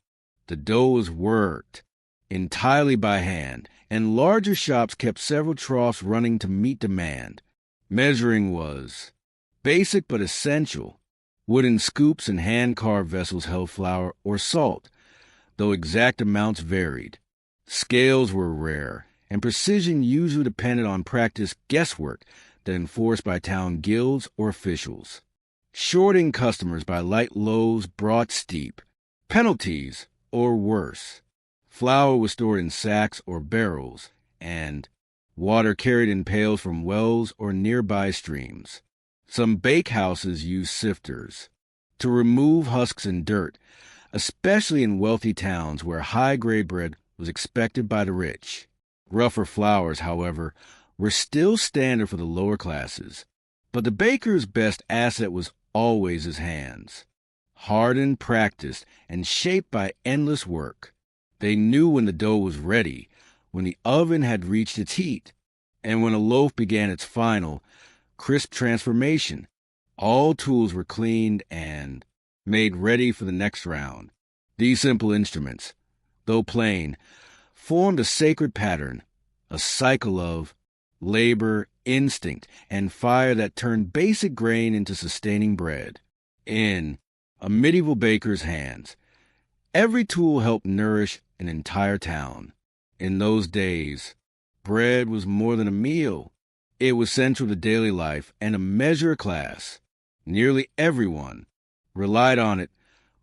The dough was worked entirely by hand, and larger shops kept several troughs running to meet demand. Measuring was basic but essential. Wooden scoops and hand-carved vessels held flour or salt, though exact amounts varied. Scales were rare, and precision usually depended on practiced guesswork that enforced by town guilds or officials. Shorting customers by light loaves brought steep penalties or worse. Flour was stored in sacks or barrels, and water carried in pails from wells or nearby streams. Some bakehouses used sifters to remove husks and dirt, especially in wealthy towns where high-grade bread was expected by the rich. Rougher flours, however, were still standard for the lower classes, but the baker's best asset was always his hands. Hardened, practiced, and shaped by endless work, they knew when the dough was ready, when the oven had reached its heat, and when a loaf began its final, crisp transformation. All tools were cleaned and made ready for the next round. These simple instruments, though plain, formed a sacred pattern, a cycle of labor, instinct, and fire that turned basic grain into sustaining bread. In a medieval baker's hands, every tool helped nourish an entire town. In those days, bread was more than a meal. It was central to daily life and a measure of class. Nearly everyone relied on it,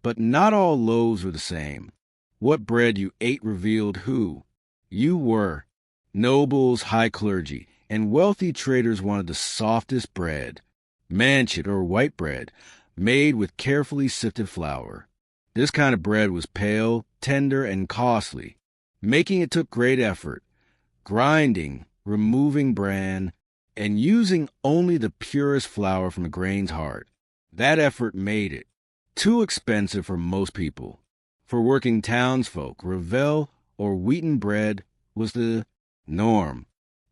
but not all loaves were the same. What bread you ate revealed who you were. Nobles, high clergy, and wealthy traders wanted the softest bread, manchet or white bread, made with carefully sifted flour. This kind of bread was pale, tender, and costly. Making it took great effort, grinding, removing bran, and using only the purest flour from the grain's heart. That effort made it too expensive for most people. For working townsfolk, Revel or wheaten bread was the norm.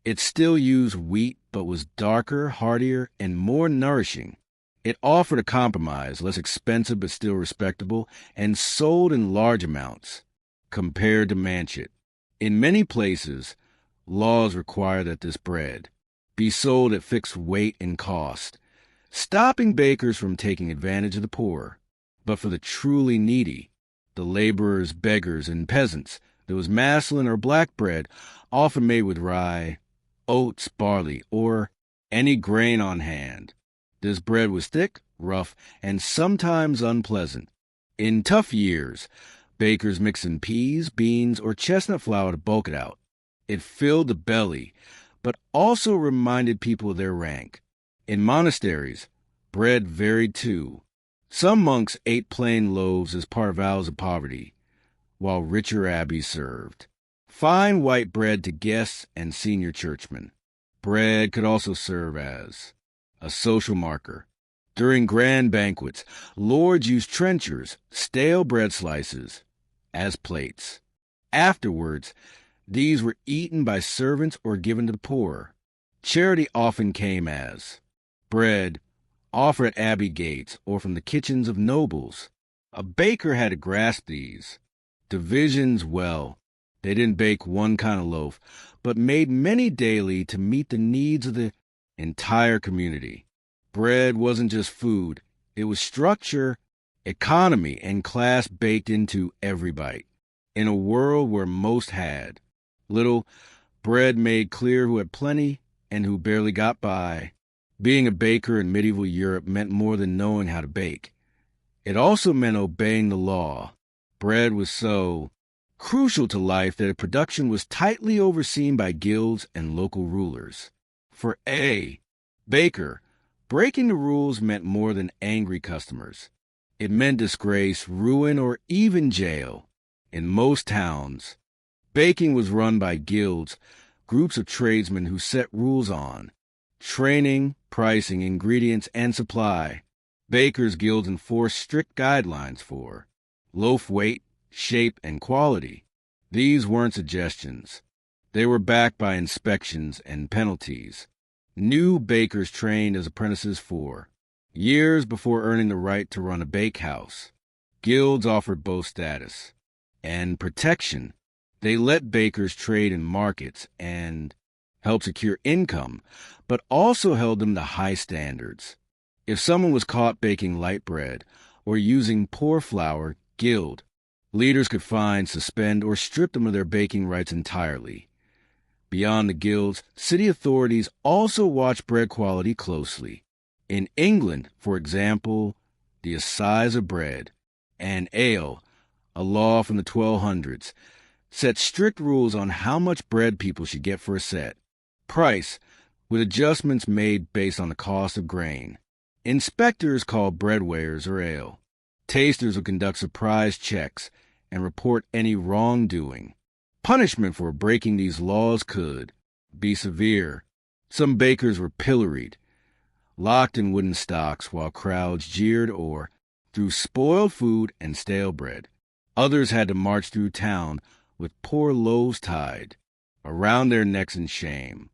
It still used wheat, but was darker, heartier, and more nourishing. It offered a compromise, less expensive but still respectable, and sold in large amounts, compared to manchet. In many places, laws require that this bread be sold at fixed weight and cost, stopping bakers from taking advantage of the poor. But for the truly needy, the laborers, beggars, and peasants, there was maslin or black bread, often made with rye, oats, barley, or any grain on hand. This bread was thick, rough, and sometimes unpleasant. In tough years, bakers mixed in peas, beans, or chestnut flour to bulk it out. It filled the belly, but also reminded people of their rank. In monasteries, bread varied too. Some monks ate plain loaves as part of vows of poverty, while richer abbeys served fine white bread to guests and senior churchmen. Bread could also serve as a social marker. During grand banquets, lords used trenchers, stale bread slices, as plates. Afterwards, these were eaten by servants or given to the poor. Charity often came as bread offered at abbey gates or from the kitchens of nobles. A baker had to grasp these divisions well. They didn't bake one kind of loaf, but made many daily to meet the needs of the entire community. Bread wasn't just food. It was structure, economy, and class baked into every bite. In a world where most had little, bread made clear who had plenty and who barely got by. Being a baker in medieval Europe meant more than knowing how to bake. It also meant obeying the law. Bread was so crucial to life that its production was tightly overseen by guilds and local rulers. For a baker, breaking the rules meant more than angry customers. It meant disgrace, ruin, or even jail. In most towns, baking was run by guilds, groups of tradesmen who set rules on training, pricing, ingredients, and supply. Bakers' guilds enforced strict guidelines for loaf weight, shape, and quality. These weren't suggestions. They were backed by inspections and penalties. New bakers trained as apprentices for Years before earning the right to run a bakehouse, guilds offered both status and protection. They let bakers trade in markets and help secure income, but also held them to high standards. If someone was caught baking light bread or using poor flour, guild leaders could fine, suspend, or strip them of their baking rights entirely. Beyond the guilds, city authorities also watched bread quality closely. In England, for example, the assize of bread and ale, a law from the 1200s, set strict rules on how much bread people should get for a set. Price, with adjustments made based on the cost of grain. Inspectors called bread weighers or ale. Tasters would conduct surprise checks and report any wrongdoing. Punishment for breaking these laws could be severe. Some bakers were pilloried, locked in wooden stocks while crowds jeered or threw spoiled food and stale bread. Others had to march through town with poor loaves tied around their necks in shame.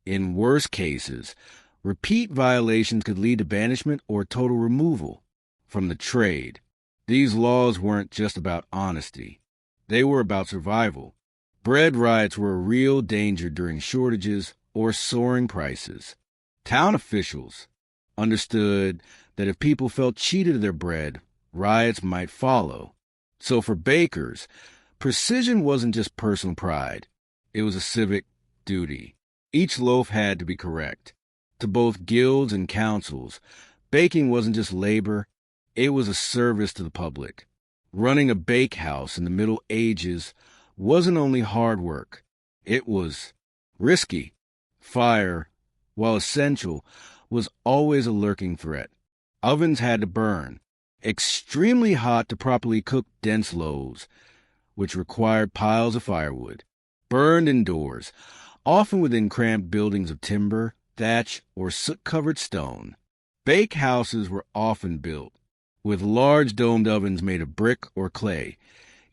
In worse cases, repeat violations could lead to banishment or total removal from the trade. These laws weren't just about honesty. They were about survival. Bread riots were a real danger during shortages or soaring prices. Town officials understood that if people felt cheated of their bread, riots might follow. So for bakers, precision wasn't just personal pride. It was a civic duty. Each loaf had to be correct. To both guilds and councils, baking wasn't just labor, it was a service to the public. Running a bakehouse in the Middle Ages wasn't only hard work, it was risky. Fire, while essential, was always a lurking threat. Ovens had to burn, extremely hot to properly cook dense loaves, which required piles of firewood, burned indoors, often within cramped buildings of timber, thatch, or soot-covered stone. Bakehouses were often built with large domed ovens made of brick or clay,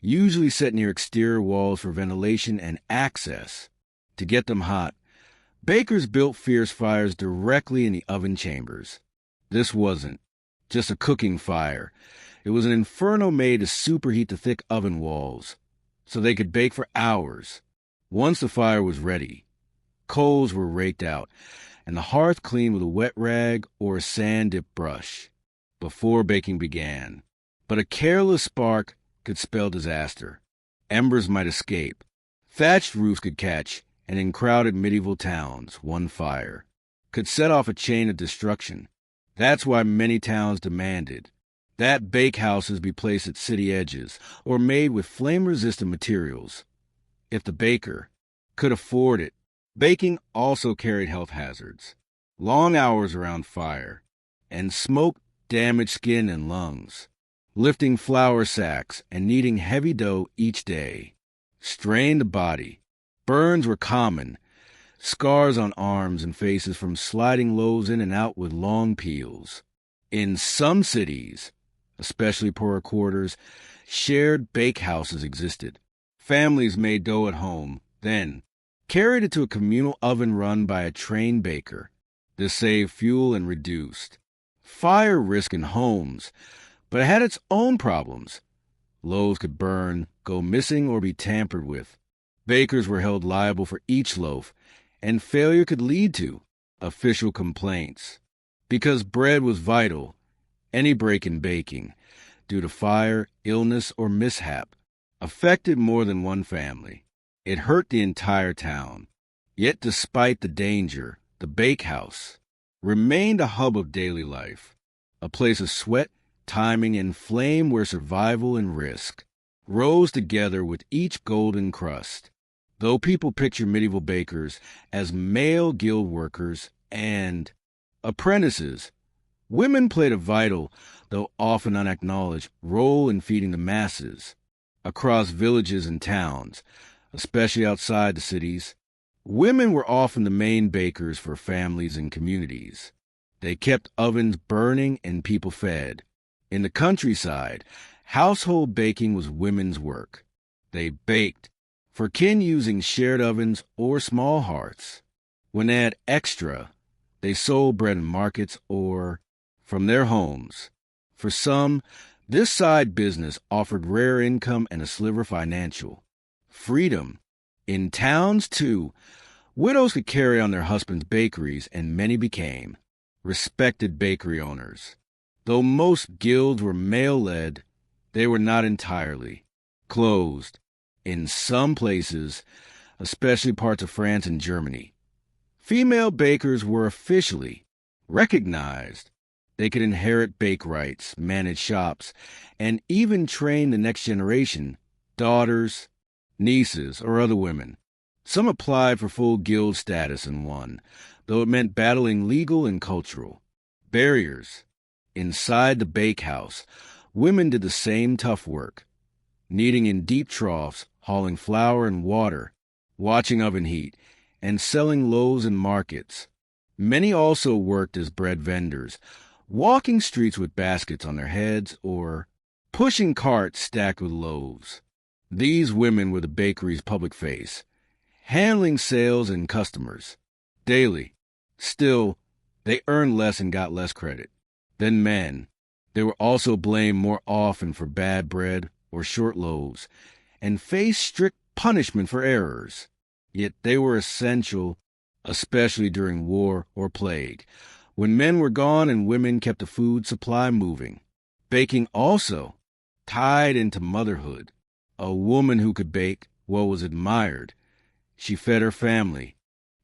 usually set near exterior walls for ventilation and access. To get them hot, bakers built fierce fires directly in the oven chambers. This wasn't just a cooking fire. It was an inferno made to superheat the thick oven walls, so they could bake for hours. Once the fire was ready, coals were raked out, and the hearth cleaned with a wet rag or a sand-dipped brush before baking began. But a careless spark could spell disaster. Embers might escape. Thatched roofs could catch, and in crowded medieval towns, one fire could set off a chain of destruction. That's why many towns demanded that bakehouses be placed at city edges or made with flame-resistant materials. If the baker could afford it, baking also carried health hazards. Long hours around fire, and smoke damaged skin and lungs. Lifting flour sacks and kneading heavy dough each day strained the body. Burns were common, scars on arms and faces from sliding loaves in and out with long peels. In some cities, especially poorer quarters, shared bakehouses existed. Families made dough at home, then carried it to a communal oven run by a trained baker. This saved fuel and reduced fire risk in homes, but it had its own problems. Loaves could burn, go missing, or be tampered with. Bakers were held liable for each loaf, and failure could lead to official complaints. Because bread was vital, any break in baking, due to fire, illness, or mishap, affected more than one family. It hurt the entire town. Yet despite the danger, the bakehouse remained a hub of daily life, a place of sweat, timing, and flame where survival and risk rose together with each golden crust. Though people picture medieval bakers as male guild workers and apprentices, women played a vital, though often unacknowledged, role in feeding the masses. Across villages and towns, especially outside the cities, women were often the main bakers for families and communities. They kept ovens burning and people fed. In the countryside, household baking was women's work. They baked for kin using shared ovens or small hearths. When they had extra, they sold bread in markets or from their homes. For some, this side business offered rare income and a sliver financial. Freedom. In towns, too, widows could carry on their husbands' bakeries, and many became respected bakery owners. Though most guilds were male-led, they were not entirely closed. In some places, especially parts of France and Germany, female bakers were officially recognized. They could inherit bake rights, manage shops, and even train the next generation, daughters, nieces, or other women. Some applied for full guild status and won, though it meant battling legal and cultural barriers. Inside the bakehouse, women did the same tough work, kneading in deep troughs, hauling flour and water, watching oven heat, and selling loaves in markets. Many also worked as bread vendors, walking streets with baskets on their heads or pushing carts stacked with loaves. These women were the bakery's public face, handling sales and customers daily. Still, they earned less and got less credit than men. They were also blamed more often for bad bread or short loaves, and faced strict punishment for errors. Yet they were essential, especially during war or plague, when men were gone and women kept the food supply moving. Baking also tied into motherhood. A woman who could bake was admired. She fed her family,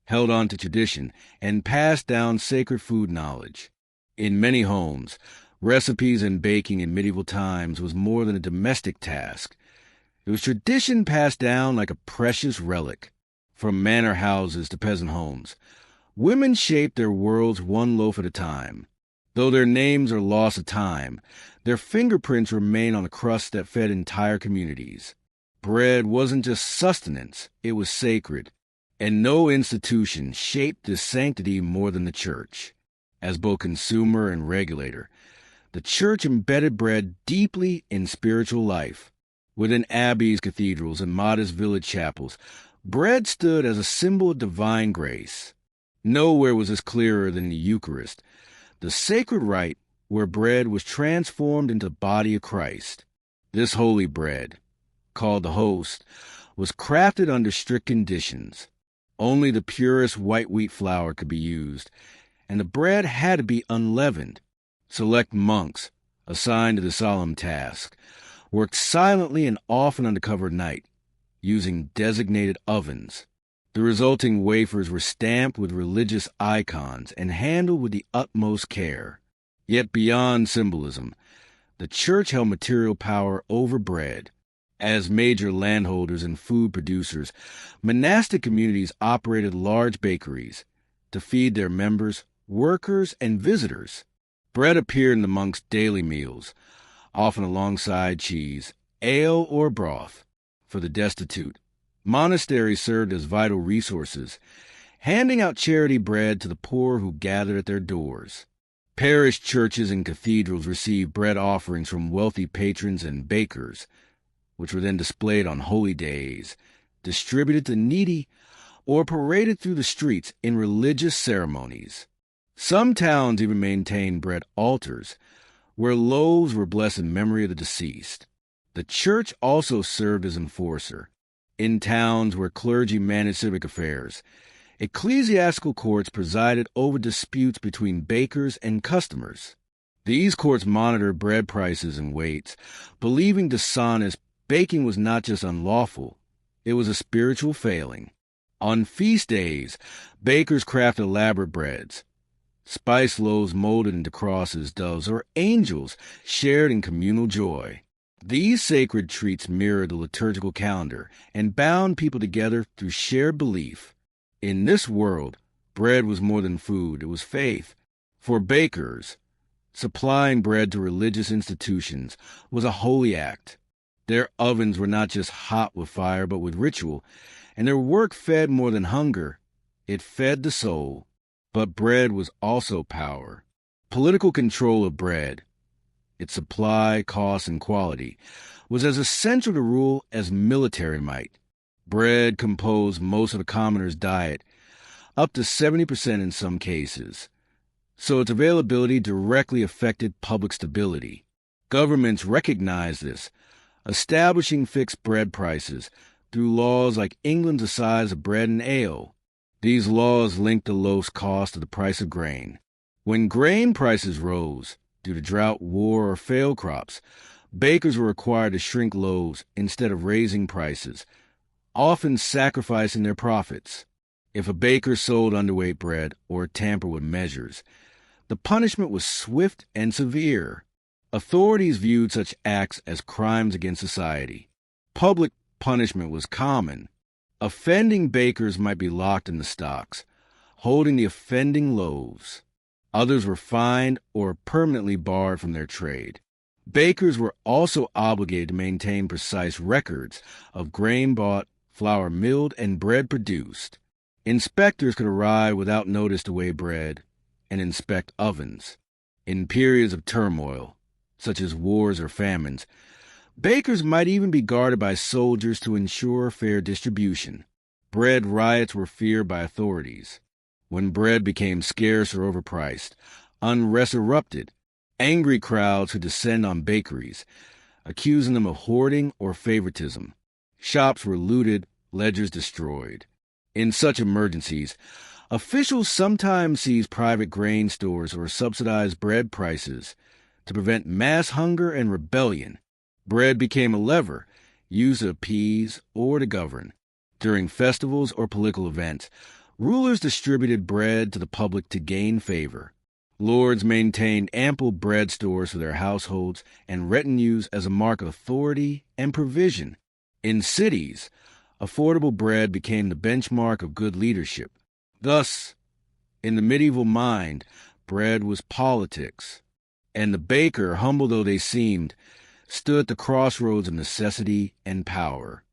held on to tradition, and passed down sacred food knowledge. In many homes, recipes and baking in medieval times was more than a domestic task. It was tradition passed down like a precious relic. From manor houses to peasant homes, women shaped their worlds one loaf at a time. Though their names are lost to time, their fingerprints remain on the crust that fed entire communities. Bread wasn't just sustenance, it was sacred, and no institution shaped this sanctity more than the church. As both consumer and regulator, the church embedded bread deeply in spiritual life. Within abbeys, cathedrals, and modest village chapels, bread stood as a symbol of divine grace. Nowhere was this clearer than the Eucharist, the sacred rite where bread was transformed into the body of Christ. This holy bread, called the host, was crafted under strict conditions. Only the purest white wheat flour could be used, and the bread had to be unleavened. Select monks, assigned to the solemn task, worked silently and often under cover of night, using designated ovens. The resulting wafers were stamped with religious icons and handled with the utmost care. Yet beyond symbolism, the church held material power over bread. As major landholders and food producers, monastic communities operated large bakeries to feed their members, workers, and visitors. Bread appeared in the monks' daily meals, often alongside cheese, ale, or broth. For the destitute, monasteries served as vital resources, handing out charity bread to the poor who gathered at their doors. Parish churches and cathedrals received bread offerings from wealthy patrons and bakers, which were then displayed on holy days, distributed to needy, or paraded through the streets in religious ceremonies. Some towns even maintained bread altars, where loaves were blessed in memory of the deceased. The church also served as enforcer. In towns where clergy managed civic affairs, ecclesiastical courts presided over disputes between bakers and customers. These courts monitored bread prices and weights, believing dishonest baking was not just unlawful, it was a spiritual failing. On feast days, bakers crafted elaborate breads. Spice loaves molded into crosses, doves, or angels shared in communal joy. These sacred treats mirrored the liturgical calendar and bound people together through shared belief. In this world, bread was more than food, it was faith. For bakers, supplying bread to religious institutions was a holy act. Their ovens were not just hot with fire, but with ritual, and their work fed more than hunger. It fed the soul. But bread was also power. Political control of bread, its supply, cost, and quality, was as essential to rule as military might. Bread composed most of a commoner's diet, up to 70% in some cases. so its availability directly affected public stability. Governments recognized this, establishing fixed bread prices through laws like England's Assize of Bread and Ale. These laws linked the lowest cost to the price of grain. When grain prices rose, due to drought, war, or failed crops, bakers were required to shrink loaves instead of raising prices, often sacrificing their profits. If a baker sold underweight bread or tampered with measures, the punishment was swift and severe. Authorities viewed such acts as crimes against society. Public punishment was common. Offending bakers might be locked in the stocks, holding the offending loaves. Others were fined or permanently barred from their trade. Bakers were also obligated to maintain precise records of grain bought, flour milled, and bread produced. Inspectors could arrive without notice to weigh bread and inspect ovens. In periods of turmoil, such as wars or famines, bakers might even be guarded by soldiers to ensure fair distribution. Bread riots were feared by authorities. When bread became scarce or overpriced, unrest erupted. Angry crowds would descend on bakeries, accusing them of hoarding or favoritism. Shops were looted, ledgers destroyed. In such emergencies, officials sometimes seized private grain stores or subsidized bread prices to prevent mass hunger and rebellion. Bread became a lever used to appease or to govern. During festivals or political events, rulers distributed bread to the public to gain favor. Lords maintained ample bread stores for their households and retinues as a mark of authority and provision. In cities, affordable bread became the benchmark of good leadership. Thus, in the medieval mind, bread was politics, and the baker, humble though they seemed, stood at the crossroads of necessity and power.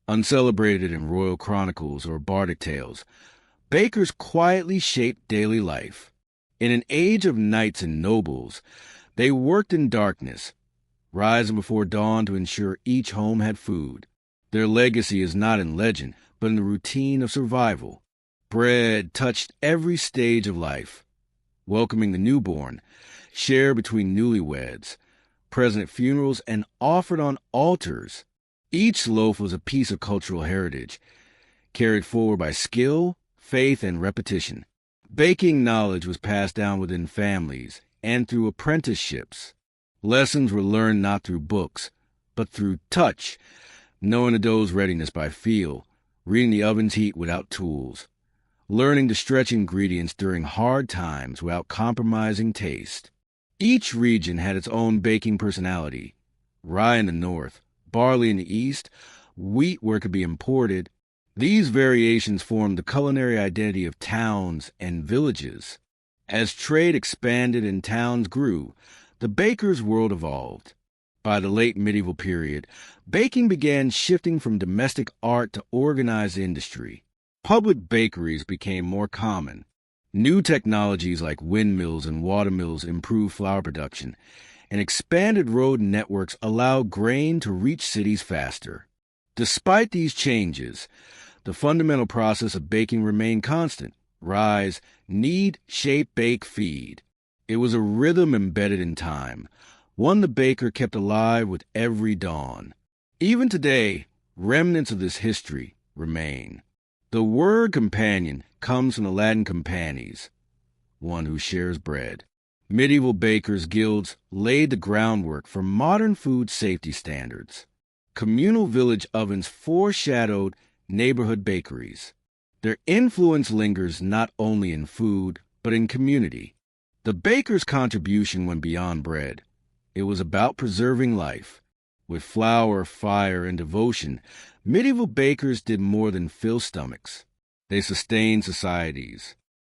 Uncelebrated in royal chronicles or bardic tales, bakers quietly shaped daily life. In an age of knights and nobles, they worked in darkness, rising before dawn to ensure each home had food. Their legacy is not in legend, but in the routine of survival. Bread touched every stage of life, welcoming the newborn, shared between newlyweds, present at funerals, and offered on altars. Each loaf was a piece of cultural heritage, carried forward by skill, faith, and repetition. Baking knowledge was passed down within families and through apprenticeships. Lessons were learned not through books, but through touch, knowing the dough's readiness by feel, reading the oven's heat without tools, learning to stretch ingredients during hard times without compromising taste. Each region had its own baking personality. Rye in the north, barley in the east, wheat where it could be imported. These variations formed the culinary identity of towns and villages. As trade expanded and towns grew, the baker's world evolved. By the late medieval period, baking began shifting from domestic art to organized industry. Public bakeries became more common. New technologies like windmills and watermills improved flour production, and expanded road networks allowed grain to reach cities faster. Despite these changes, the fundamental process of baking remained constant: rise, knead, shape, bake, feed. It was a rhythm embedded in time, one the baker kept alive with every dawn. Even today, remnants of this history remain. The word companion comes from the Latin companes, one who shares bread. Medieval bakers' guilds laid the groundwork for modern food safety standards. Communal village ovens foreshadowed neighborhood bakeries. Their influence lingers not only in food, but in community. The baker's contribution went beyond bread. It was about preserving life. With flour, fire, and devotion, medieval bakers did more than fill stomachs. They sustained societies.